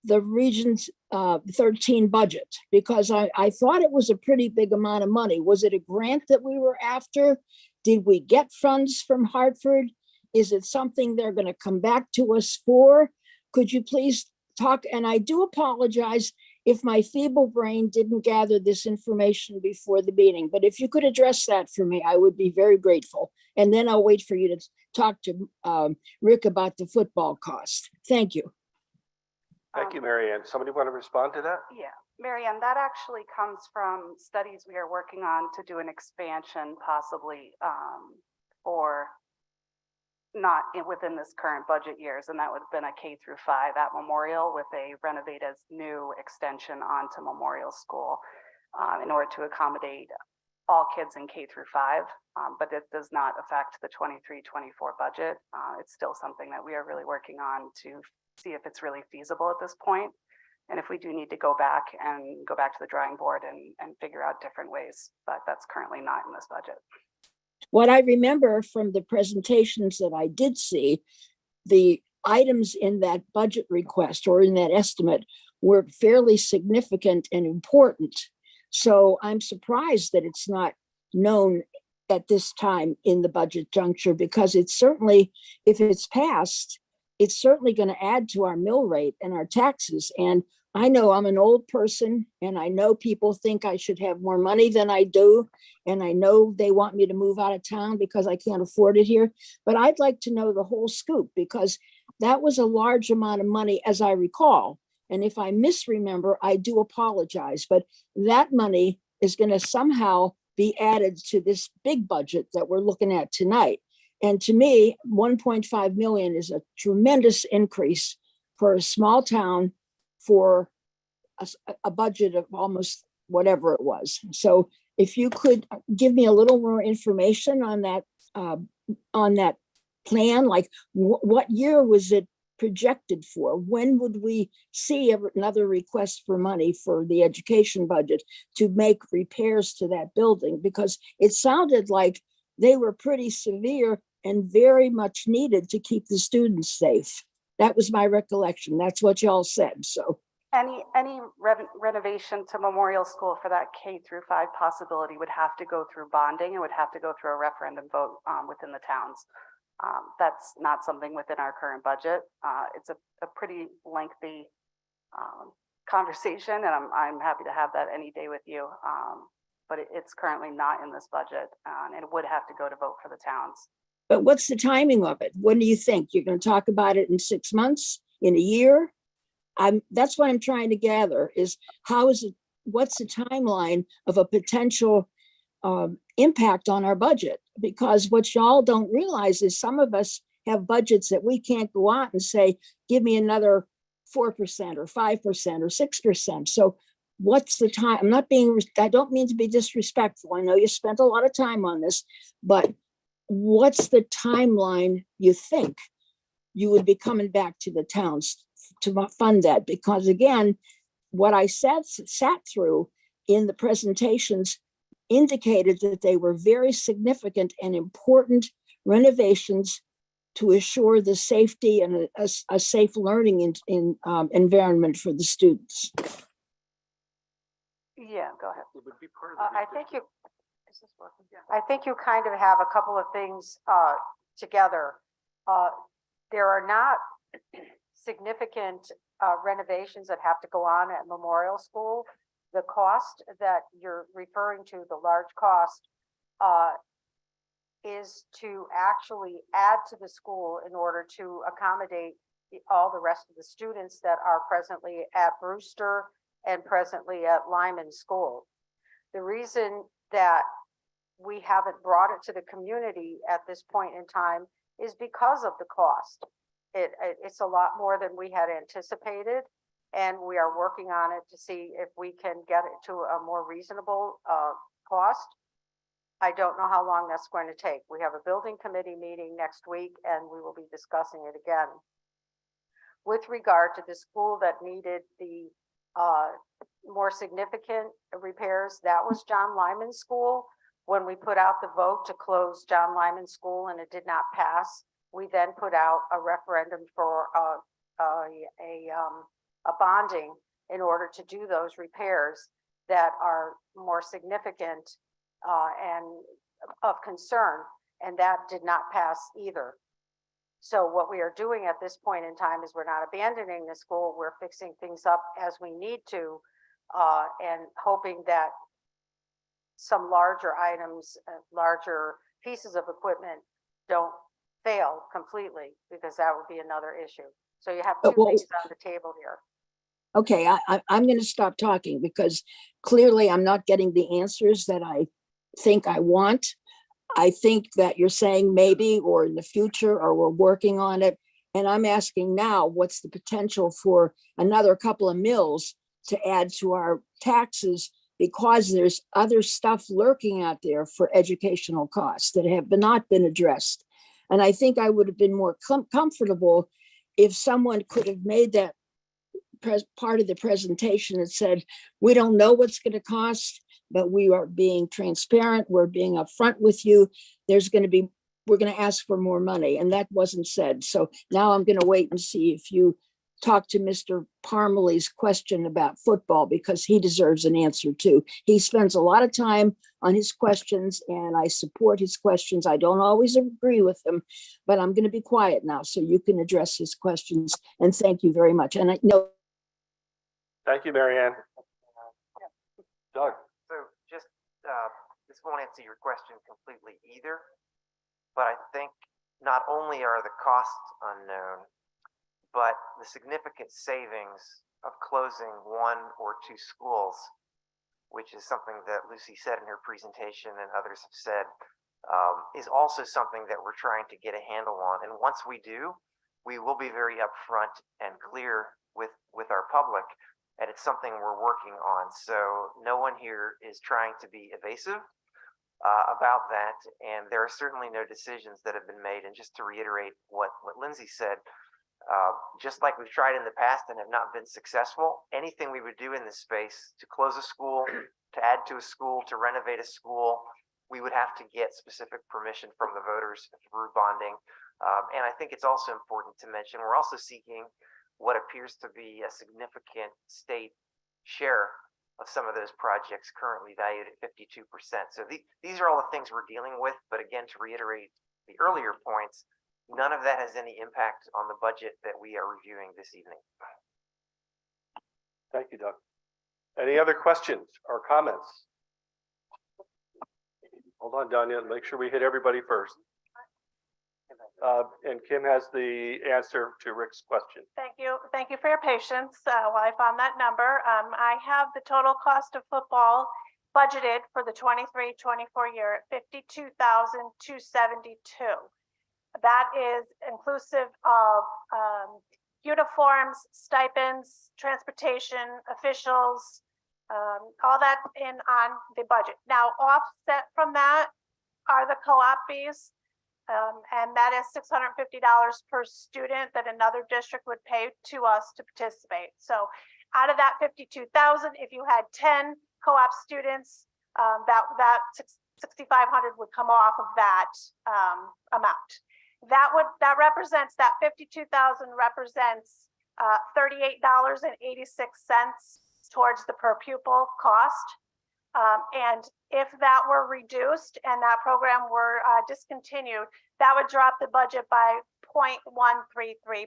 Speaker 11: the Region's 13 budget? Because I thought it was a pretty big amount of money. Was it a grant that we were after? Did we get funds from Hartford? Is it something they're going to come back to us for? Could you please talk? And I do apologize if my feeble brain didn't gather this information before the meeting, but if you could address that for me, I would be very grateful. And then I'll wait for you to talk to Rick about the football cost. Thank you.
Speaker 1: Thank you, Marianne. Somebody want to respond to that?
Speaker 3: Yeah, Marianne, that actually comes from studies we are working on to do an expansion possibly for not within this current budget years, and that would have been a K through 5 at Memorial with a renovate as new extension onto Memorial School in order to accommodate all kids in K through 5, but it does not affect the 23-24 budget. It's still something that we are really working on to see if it's really feasible at this point. And if we do need to go back to the drawing board and figure out different ways, but that's currently not in this budget.
Speaker 11: What I remember from the presentations that I did see, the items in that budget request or in that estimate were fairly significant and important. So I'm surprised that it's not known at this time in the budget juncture, because it's certainly, if it's passed, it's certainly going to add to our mill rate and our taxes. And I know I'm an old person, and I know people think I should have more money than I do. And I know they want me to move out of town because I can't afford it here. But I'd like to know the whole scoop, because that was a large amount of money, as I recall. And if I misremember, I do apologize. But that money is going to somehow be added to this big budget that we're looking at tonight. And to me, 1.5 million is a tremendous increase for a small town for a budget of almost whatever it was. So if you could give me a little more information on that plan, like what year was it projected for? When would we see another request for money for the education budget to make repairs to that building? Because it sounded like they were pretty severe and very much needed to keep the students safe. That was my recollection. That's what y'all said. So
Speaker 3: Any renovation to Memorial School for that K through 5 possibility would have to go through bonding and would have to go through a referendum vote within the towns. That's not something within our current budget. It's a pretty lengthy conversation, and I'm happy to have that any day with you. But it's currently not in this budget, and it would have to go to vote for the towns.
Speaker 11: but what's the timing of it? When do you think? You're going to talk about it in 6 months, in a year? That's what I'm trying to gather, is how is it what's the timeline of a potential impact on our budget? Because what y'all don't realize is some of us have budgets that we can't go out and say, give me another 4% or 5% or 6%. So what's the time? I don't mean to be disrespectful. I know you spent a lot of time on this, but what's the timeline you think you would be coming back to the towns to fund that? Because again, what I sat through in the presentations indicated that they were very significant and important renovations to assure the safety and a safe learning environment for the students.
Speaker 2: Yeah, go ahead.
Speaker 1: It would be part of the
Speaker 2: I think you, is this working? I think you kind of have a couple of things together. There are not significant renovations that have to go on at Memorial School. The cost that you're referring to, the large cost, is to actually add to the school in order to accommodate all the rest of the students that are presently at Brewster and presently at Lyman School. The reason that we haven't brought it to the community at this point in time is because of the cost. It's a lot more than we had anticipated, and we are working on it to see if we can get it to a more reasonable cost. I don't know how long that's going to take. We have a building committee meeting next week, and we will be discussing it again. With regard to the school that needed the more significant repairs, that was John Lyman School. When we put out the vote to close John Lyman School and it did not pass, we then put out a referendum for a bonding in order to do those repairs that are more significant and of concern, and that did not pass either. So what we are doing at this point in time is we're not abandoning the school, we're fixing things up as we need to, and hoping that some larger items, larger pieces of equipment don't fail completely, because that would be another issue. So you have two things on the table here.
Speaker 11: Okay, I'm going to stop talking because clearly I'm not getting the answers that I think I want. I think that you're saying maybe, or in the future, or we're working on it. And I'm asking now, what's the potential for another couple of mills to add to our taxes, because there's other stuff lurking out there for educational costs that have not been addressed. And I think I would have been more comfortable if someone could have made that part of the presentation that said, we don't know what's going to cost, but we are being transparent. We're being upfront with you. We're going to ask for more money. And that wasn't said. So now I'm going to wait and see if you talk to Mr. Parmalee's question about football, because he deserves an answer too. He spends a lot of time on his questions and I support his questions. I don't always agree with them, but I'm going to be quiet now so you can address his questions. And thank you very much. And I know.
Speaker 1: Thank you, Marianne. Doug.
Speaker 9: So just, this won't answer your question completely either, but I think not only are the costs unknown, but the significant savings of closing one or two schools, which is something that Lucy said in her presentation and others have said, is also something that we're trying to get a handle on. And once we do, we will be very upfront and clear with our public, and it's something we're working on. So no one here is trying to be evasive about that, and there are certainly no decisions that have been made. And just to reiterate what Lindsay said, just like we've tried in the past and have not been successful, anything we would do in this space to close a school, to add to a school, to renovate a school, we would have to get specific permission from the voters through bonding. And I think it's also important to mention, we're also seeking what appears to be a significant state share of some of those projects currently valued at 52%. So these are all the things we're dealing with. But again, to reiterate the earlier points, none of that has any impact on the budget that we are reviewing this evening.
Speaker 1: Thank you, Doug. Any other questions or comments? Hold on, Danya, make sure we hit everybody first. And Kim has the answer to Rick's question.
Speaker 4: Thank you. Thank you for your patience while I found that number. I have the total cost of football budgeted for the 23-24 year at $52,272. That is inclusive of uniforms, stipends, transportation, officials, all that in on the budget. Now, offset from that are the co-op fees. And that is $650 per student that another district would pay to us to participate. So out of that 52,000, if you had 10 co-op students, that 6,500 would come off of that amount. That represents, that 52,000 represents $38.86 towards the per pupil cost. And if that were reduced and that program were discontinued, that would drop the budget by 0.133%.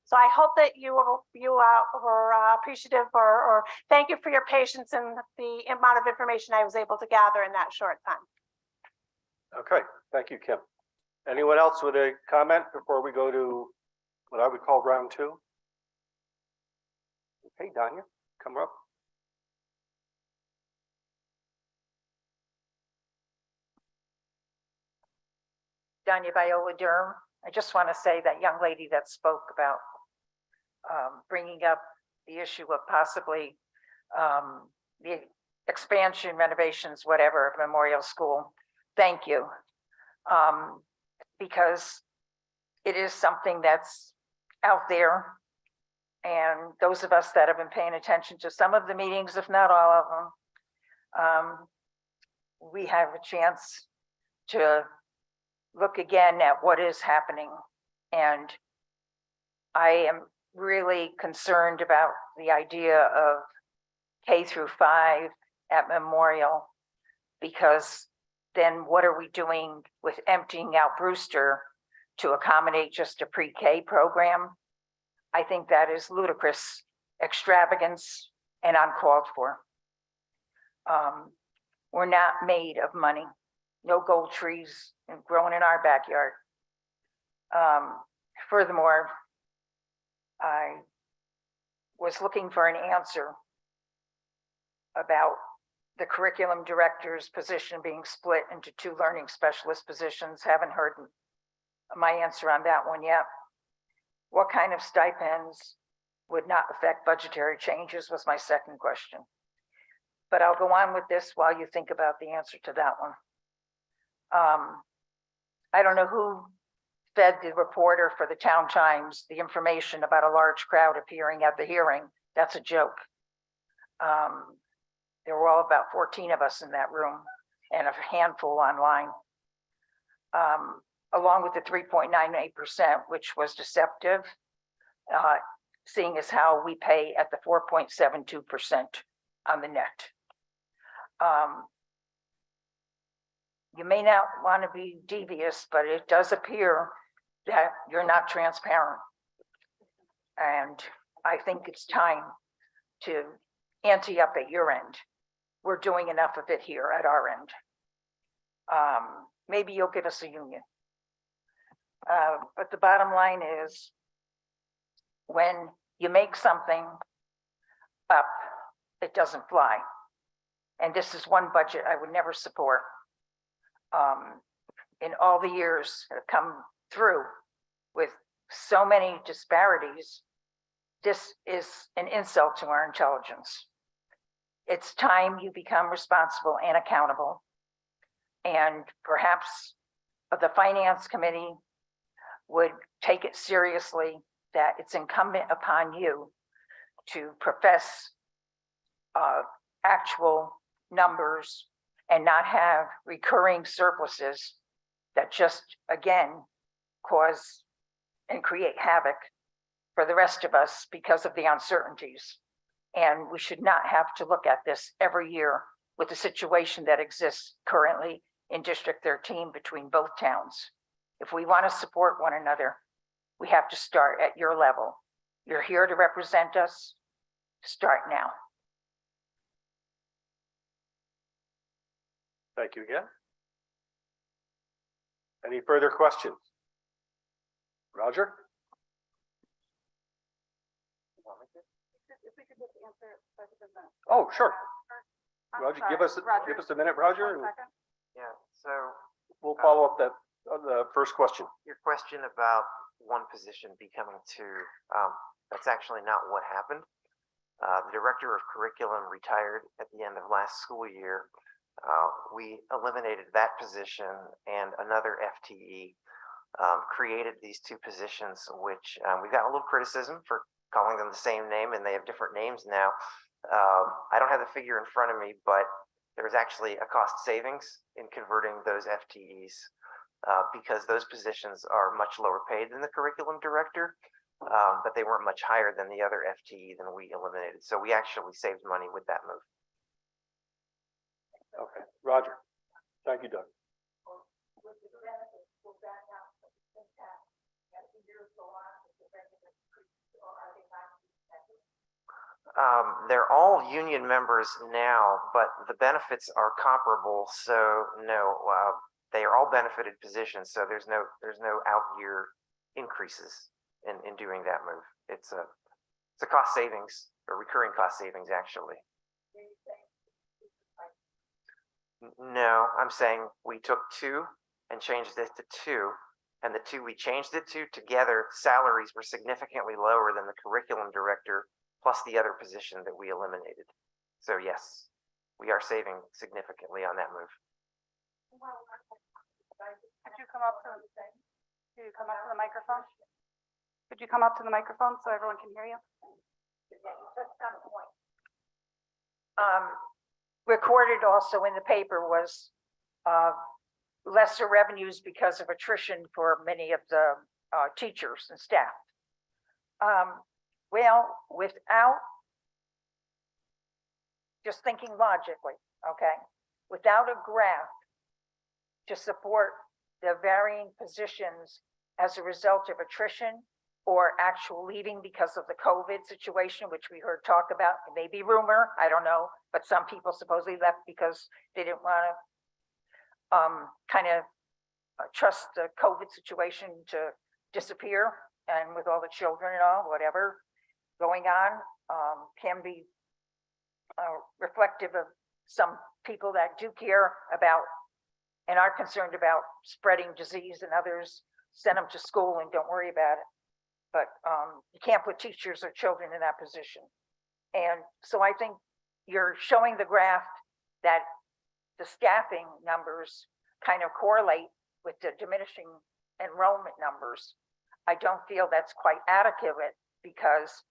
Speaker 4: So I hope that you were appreciative or thank you for your patience and the amount of information I was able to gather in that short time.
Speaker 1: Okay, thank you, Kim. Anyone else with a comment before we go to what I would call round two? Okay, Danya, come up.
Speaker 6: Danya Viola Durham. I just want to say that young lady that spoke about bringing up the issue of possibly the expansion, renovations, whatever, of Memorial School. Thank you. Because it is something that's out there. And those of us that have been paying attention to some of the meetings, if not all of them, we have a chance to look again at what is happening. And I am really concerned about the idea of K through 5 at Memorial, because then what are we doing with emptying out Brewster to accommodate just a pre-K program? I think that is ludicrous extravagance and uncalled for. We're not made of money. No gold trees growing in our backyard. Furthermore, I was looking for an answer about the curriculum director's position being split into 2 learning specialist positions. Haven't heard my answer on that one yet. What kind of stipends would not affect budgetary changes was my second question. But I'll go on with this while you think about the answer to that one. I don't know who fed the reporter for the Town Times the information about a large crowd appearing at the hearing. That's a joke. There were all about 14 of us in that room and a handful online, along with the 3.98%, which was deceptive, seeing as how we pay at the 4.72% on the net. You may not want to be devious, but it does appear that you're not transparent. And I think it's time to ante up at your end. We're doing enough of it here at our end. Maybe you'll give us a union. But the bottom line is, when you make something up, it doesn't fly. And this is one budget I would never support. In all the years that have come through with so many disparities, this is an insult to our intelligence. It's time you become responsible and accountable. And perhaps the Finance Committee would take it seriously that it's incumbent upon you to profess actual numbers and not have recurring surpluses that just, again, cause and create havoc for the rest of us because of the uncertainties. And we should not have to look at this every year with the situation that exists currently in District 13 between both towns. If we want to support one another, we have to start at your level. You're here to represent us. Start now.
Speaker 1: Thank you again. Any further questions? Roger? Oh, sure. Roger, give us a minute, Roger, and
Speaker 9: Yeah, so
Speaker 1: we'll follow up that, the first question.
Speaker 9: your question about one position becoming two, that's actually not what happened. The director of curriculum retired at the end of last school year. We eliminated that position and another FTE, created these two positions, which we got a little criticism for calling them the same name, and they have different names now. I don't have the figure in front of me, but there's actually a cost savings in converting those FTEs because those positions are much lower paid than the curriculum director, but they weren't much higher than the other FTE than we eliminated. So we actually saved money with that move.
Speaker 1: Okay, Roger. Thank you, Doug.
Speaker 9: They're all union members now, but the benefits are comparable. So no, they are all benefited positions. So there's no out year increases in doing that move. It's a cost savings or recurring cost savings actually. No, I'm saying we took two and changed it to two, and the two we changed it to together, salaries were significantly lower than the curriculum director plus the other position that we eliminated. So yes, we are saving significantly on that move.
Speaker 3: Could you come up to the microphone? Could you come up to the microphone so everyone can hear you?
Speaker 6: Recorded also in the paper was lesser revenues because of attrition for many of the teachers and staff. Well, without just thinking logically, okay, without a graph to support the varying positions as a result of attrition or actual leaving because of the COVID situation, which we heard talk about, it may be rumor, I don't know, but some people supposedly left because they didn't want to trust the COVID situation to disappear, and with all the children and all, whatever going on, can be reflective of some people that do care about and are concerned about spreading disease, and others send them to school and don't worry about it. But you can't put teachers or children in that position. And so I think you're showing the graph that the staffing numbers kind of correlate with the diminishing enrollment numbers. I don't feel that's quite adequate because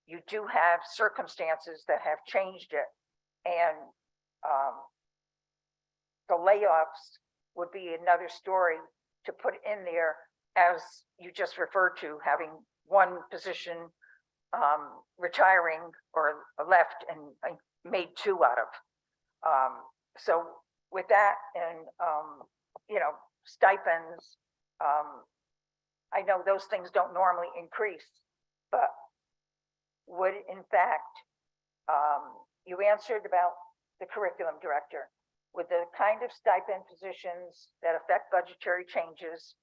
Speaker 6: you do have circumstances that have changed it. And the layoffs would be another story to put in there, as you just referred to, having one position retiring or left and made two out of. So with that and, stipends, I know those things don't normally increase, but would in fact, you answered about the curriculum director. Would the kind of stipend positions that affect budgetary changes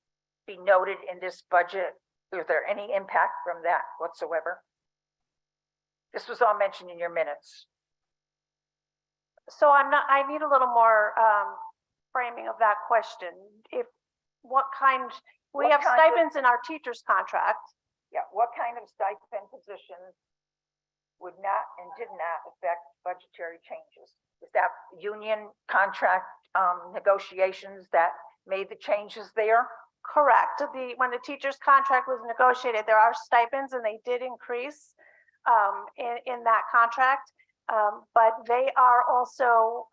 Speaker 6: be noted in this budget? Is there any impact from that whatsoever? This was all mentioned in your minutes.
Speaker 4: So I need a little more framing of that question. We
Speaker 6: What
Speaker 4: have
Speaker 6: kind of-
Speaker 4: stipends in our teacher's contract.
Speaker 6: Yeah, what kind of stipend positions would not and did not affect budgetary changes? Is that union contract negotiations that made the changes there?
Speaker 4: Correct. When the teacher's contract was negotiated, there are stipends and they did increase in that contract. But they are also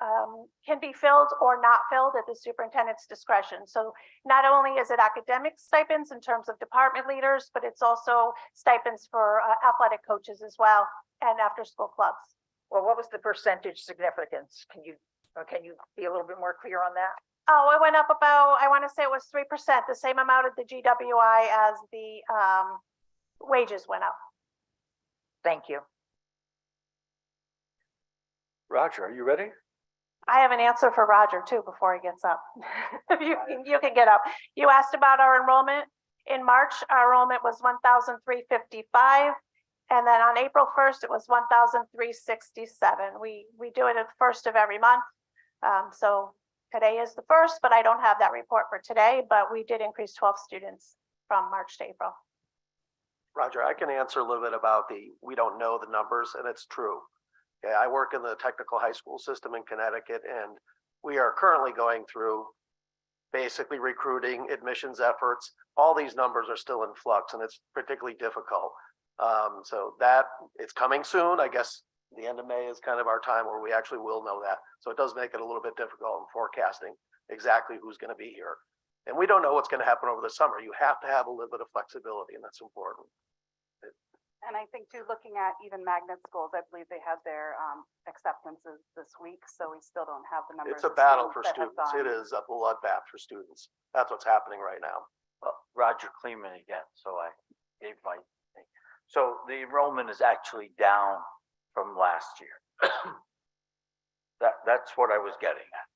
Speaker 4: can be filled or not filled at the superintendent's discretion. So not only is it academic stipends in terms of department leaders, but it's also stipends for athletic coaches as well and after school clubs.
Speaker 6: Well, what was the percentage significance? Can you be a little bit more clear on that?
Speaker 4: Oh, it went up about, I want to say it was 3%, the same amount of the GWI as the wages went up.
Speaker 6: Thank you.
Speaker 1: Roger, are you ready?
Speaker 4: I have an answer for Roger too before he gets up. You can get up. You asked about our enrollment. In March, our enrollment was 1,355. And then on April 1st, it was 1,367. We do it at the first of every month. So today is the first, but I don't have that report for today, but we did increase 12 students from March to April.
Speaker 12: Roger, I can answer a little bit about we don't know the numbers, and it's true. Okay, I work in the technical high school system in Connecticut, and we are currently going through basically recruiting, admissions efforts. All these numbers are still in flux, and it's particularly difficult. So that it's coming soon. I guess the end of May is kind of our time where we actually will know that. So it does make it a little bit difficult in forecasting exactly who's going to be here. And we don't know what's going to happen over the summer. You have to have a little bit of flexibility, and that's important.
Speaker 3: And I think too, looking at even magnet schools, I believe they had their acceptances this week, so we still don't have the numbers.
Speaker 12: It's a battle for students. It is a bloodbath for students. That's what's happening right now.
Speaker 7: Roger Kleeman again, so I gave my thing. So the enrollment is actually down from last year. That's what I was getting at.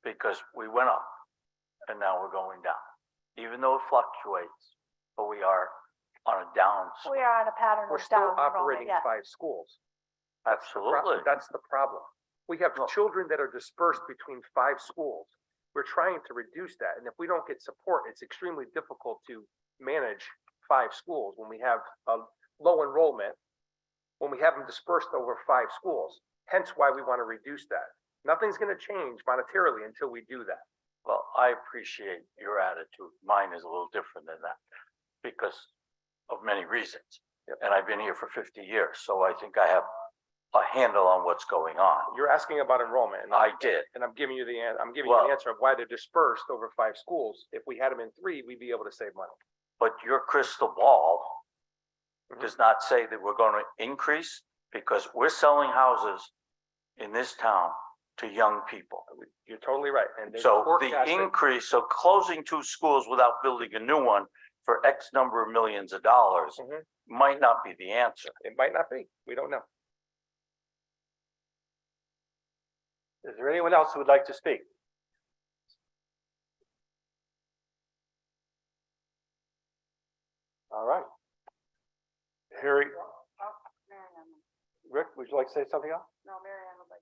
Speaker 7: Because we went up and now we're going down, even though it fluctuates, but we are on a down.
Speaker 4: We are on a pattern
Speaker 13: We're
Speaker 4: of
Speaker 13: still
Speaker 4: down
Speaker 13: operating
Speaker 4: enrollment, yeah.
Speaker 13: 5 schools.
Speaker 7: Absolutely.
Speaker 13: That's the problem. We have
Speaker 7: No.
Speaker 13: children that are dispersed between 5 schools. We're trying to reduce that. And if we don't get support, it's extremely difficult to manage 5 schools when we have a low enrollment, when we have them dispersed over 5 schools. Hence why we want to reduce that. Nothing's going to change monetarily until we do that.
Speaker 7: Well, I appreciate your attitude. Mine is a little different than that because of many reasons.
Speaker 13: Yep.
Speaker 7: And I've been here for 50 years, so I think I have a handle on what's going on.
Speaker 13: You're asking about enrollment. And
Speaker 7: I did.
Speaker 13: And I'm giving you I'm giving you
Speaker 7: Well-
Speaker 13: an answer of why they're dispersed over 5 schools. If we had them in 3, we'd be able to save money.
Speaker 7: But your crystal ball
Speaker 13: Mhm.
Speaker 7: does not say that we're going to increase because we're selling houses in this town to young people.
Speaker 13: You're totally right. And they
Speaker 7: So the
Speaker 13: forecasted-
Speaker 7: increase, so closing 2 schools without building a new one for X number of millions of dollars
Speaker 13: Mhm.
Speaker 7: might not be the answer.
Speaker 13: It might not be. We don't know. Is there anyone else who would like to speak? All right. Harry, Rick, would you like to say something else?
Speaker 3: No, Marianne would like.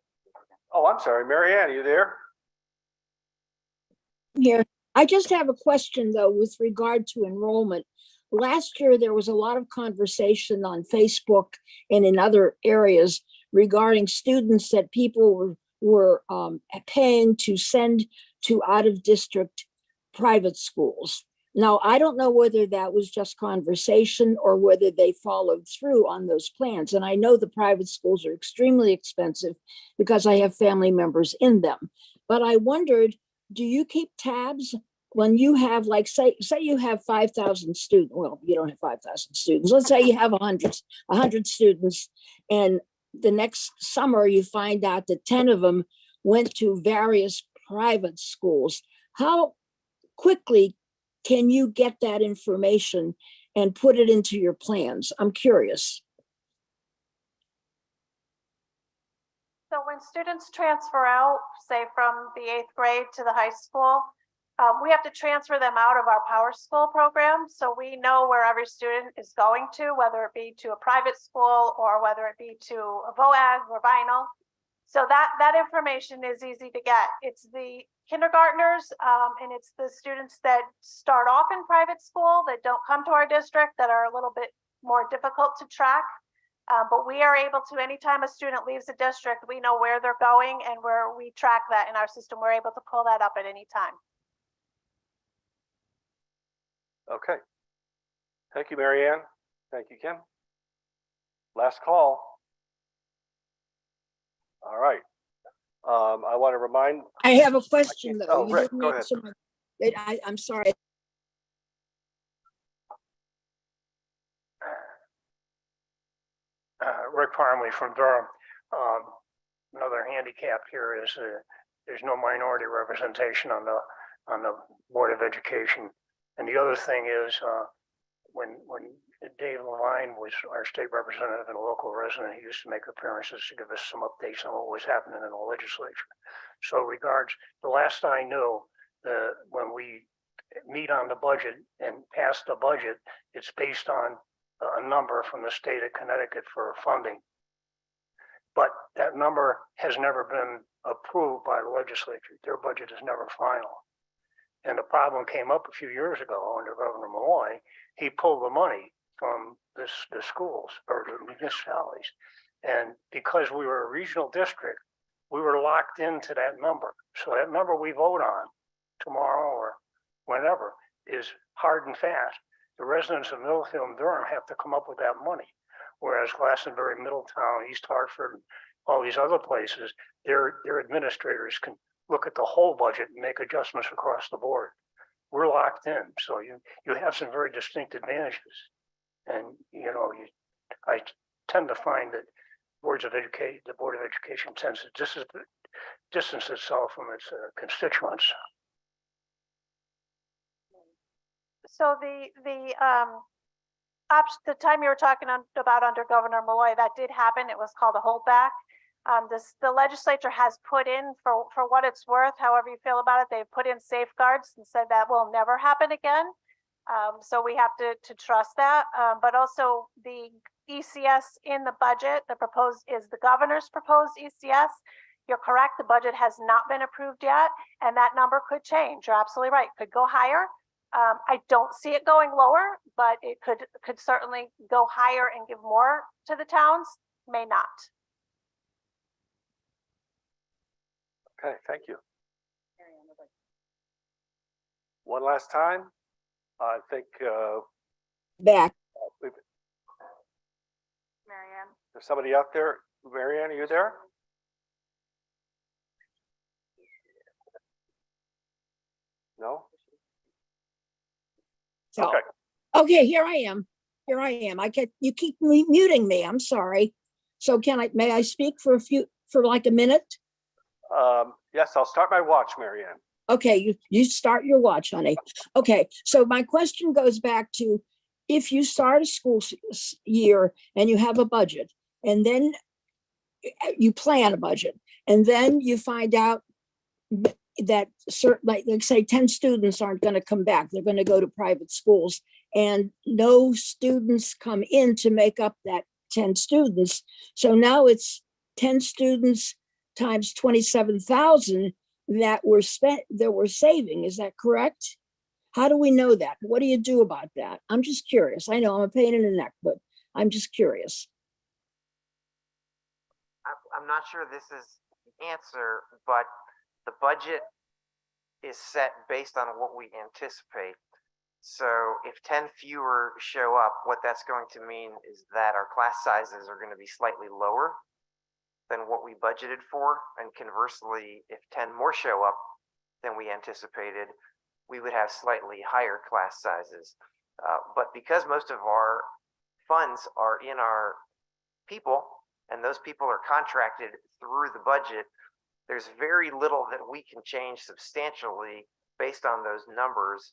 Speaker 1: Oh, I'm sorry, Marianne, are you there?
Speaker 11: Here, I just have a question though, with regard to enrollment. Last year, there was a lot of conversation on Facebook and in other areas regarding students that people were paying to send to out-of-district private schools. Now, I don't know whether that was just conversation or whether they followed through on those plans. And I know the private schools are extremely expensive because I have family members in them. But I wondered, do you keep tabs when you have, like, say you have 5,000 students? Well, you don't have 5,000 students. Let's say you have 100 students, and the next summer you find out that 10 of them went to various private schools. How quickly can you get that information and put it into your plans? I'm curious.
Speaker 4: So when students transfer out, say from the 8th grade to the high school, we have to transfer them out of our Power School program. So we know where every student is going to, whether it be to a private school or whether it be to a VOAG or Vinyl. So that information is easy to get. It's the kindergartners and it's the students that start off in private school that don't come to our district that are a little bit more difficult to track. But we are able to, anytime a student leaves the district, we know where they're going and where we track that in our system. We're able to pull that up at any time.
Speaker 1: Okay. Thank you, Marianne. Thank you, Kim. Last call. All right. I want to remind.
Speaker 11: I have a question
Speaker 1: Oh,
Speaker 11: though. You
Speaker 1: Rick,
Speaker 11: didn't
Speaker 1: go ahead.
Speaker 11: answer I'm sorry.
Speaker 8: Rick Parmley from Durham. Another handicap here is there's no minority representation on the Board of Education. And the other thing is when Dave Levine was our state representative and a local resident, he used to make appearances to give us some updates on what was happening in the legislature. So regards, the last I knew, when we meet on the budget and pass the budget, it's based on a number from the state of Connecticut for funding. But that number has never been approved by the legislature. Their budget is never final. And the problem came up a few years ago under Governor Malloy. He pulled the money from the schools or the municipalities. And because we were a regional district, we were locked into that number. So that number we vote on tomorrow or whenever is hard and fast. The residents of Middlefield and Durham have to come up with that money. Whereas Glastonbury, Middletown, East Hartford, all these other places, their administrators can look at the whole budget and make adjustments across the board. We're locked in, so you have some very distinct advantages. And I tend to find that the Board of Education tends to distance itself from its constituents.
Speaker 4: So the time you were talking about under Governor Malloy, that did happen. It was called a holdback. The legislature has put in, for what it's worth, however you feel about it, they've put in safeguards and said that will never happen again. So we have to trust that. But also the ECS in the budget, the proposed is the governor's proposed ECS. You're correct. The budget has not been approved yet, and that number could change. You're absolutely right. Could go higher. I don't see it going lower, but it could certainly go higher and give more to the towns. May not.
Speaker 1: Okay, thank you. One last time, I think
Speaker 11: Back.
Speaker 3: Marianne?
Speaker 1: there's somebody out there. Marianne, are you there? No?
Speaker 11: So,
Speaker 1: Okay.
Speaker 11: okay, here I am. You keep muting me. I'm sorry. So may I speak for like a minute?
Speaker 1: Yes, I'll start my watch, Marianne.
Speaker 11: Okay, you start your watch, honey. Okay, so my question goes back to, if you start a school year and you have a budget, and then you plan a budget, and then you find out that certain, like say 10 students aren't going to come back, they're going to go to private schools, and no students come in to make up that 10 students. So now it's 10 students times 27,000 that we're saving. Is that correct? How do we know that? What do you do about that? I'm just curious. I know I'm a pain in the neck, but I'm just curious.
Speaker 9: I'm not sure this is the answer, but the budget is set based on what we anticipate. So if 10 fewer show up, what that's going to mean is that our class sizes are going to be slightly lower than what we budgeted for. And conversely, if 10 more show up than we anticipated, we would have slightly higher class sizes. But because most of our funds are in our people, and those people are contracted through the budget, there's very little that we can change substantially based on those numbers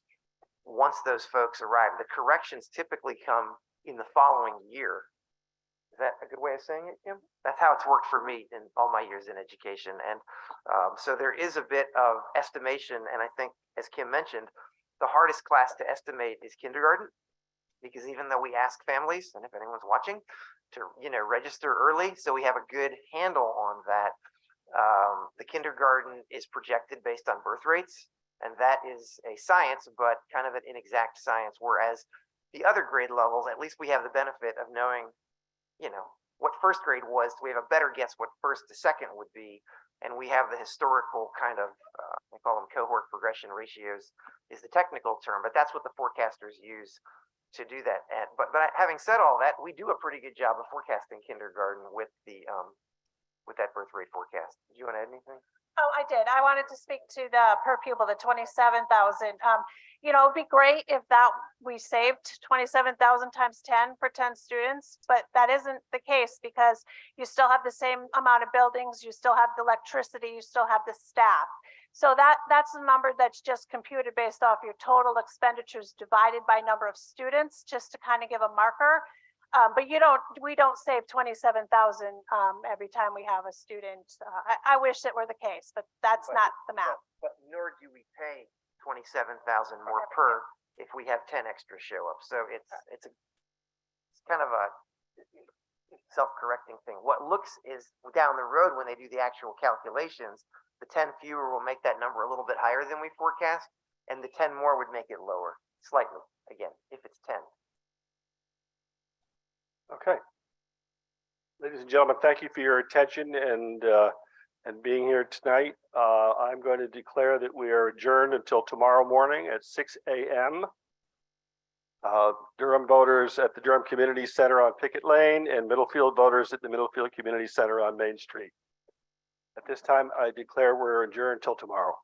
Speaker 9: once those folks arrive. The corrections typically come in the following year. Is that a good way of saying it, Kim? That's how it's worked for me in all my years in education. And so there is a bit of estimation. And I think, as Kim mentioned, the hardest class to estimate is kindergarten, because even though we ask families, and if anyone's watching, to register early, so we have a good handle on that, the kindergarten is projected based on birth rates, and that is a science, but kind of an inexact science. Whereas the other grade levels, at least we have the benefit of knowing what first grade was. We have a better guess what first to second would be, and we have the historical kind of we call them cohort progression ratios is the technical term, but that's what the forecasters use to do that. And but having said all that, we do a pretty good job of forecasting kindergarten with with that birth rate forecast. Do you want to add anything?
Speaker 4: Oh, I did. I wanted to speak to the per pupil, the 27,000. It'd be great if we saved 27,000 times 10 for 10 students, but that isn't the case, because you still have the same amount of buildings, you still have the electricity, you still have the staff. So that's a number that's just computed based off your total expenditures divided by number of students, just to kind of give a marker. But we don't save 27,000 every time we have a student. I wish it were the case, but that's not the math.
Speaker 9: But nor do we pay 27,000 more per if we have 10 extra show up. So it's kind of a self-correcting thing. What looks is down the road when they do the actual calculations, the 10 fewer will make that number a little bit higher than we forecast, and the 10 more would make it lower slightly, again, if it's 10.
Speaker 1: Okay. Ladies and gentlemen, thank you for your attention and being here tonight. I'm going to declare that we are adjourned until tomorrow morning at 6 a.m. Durham voters at the Durham Community Center on Pickett Lane and Middlefield voters at the Middlefield Community Center on Main Street. At this time, I declare we're adjourned until tomorrow.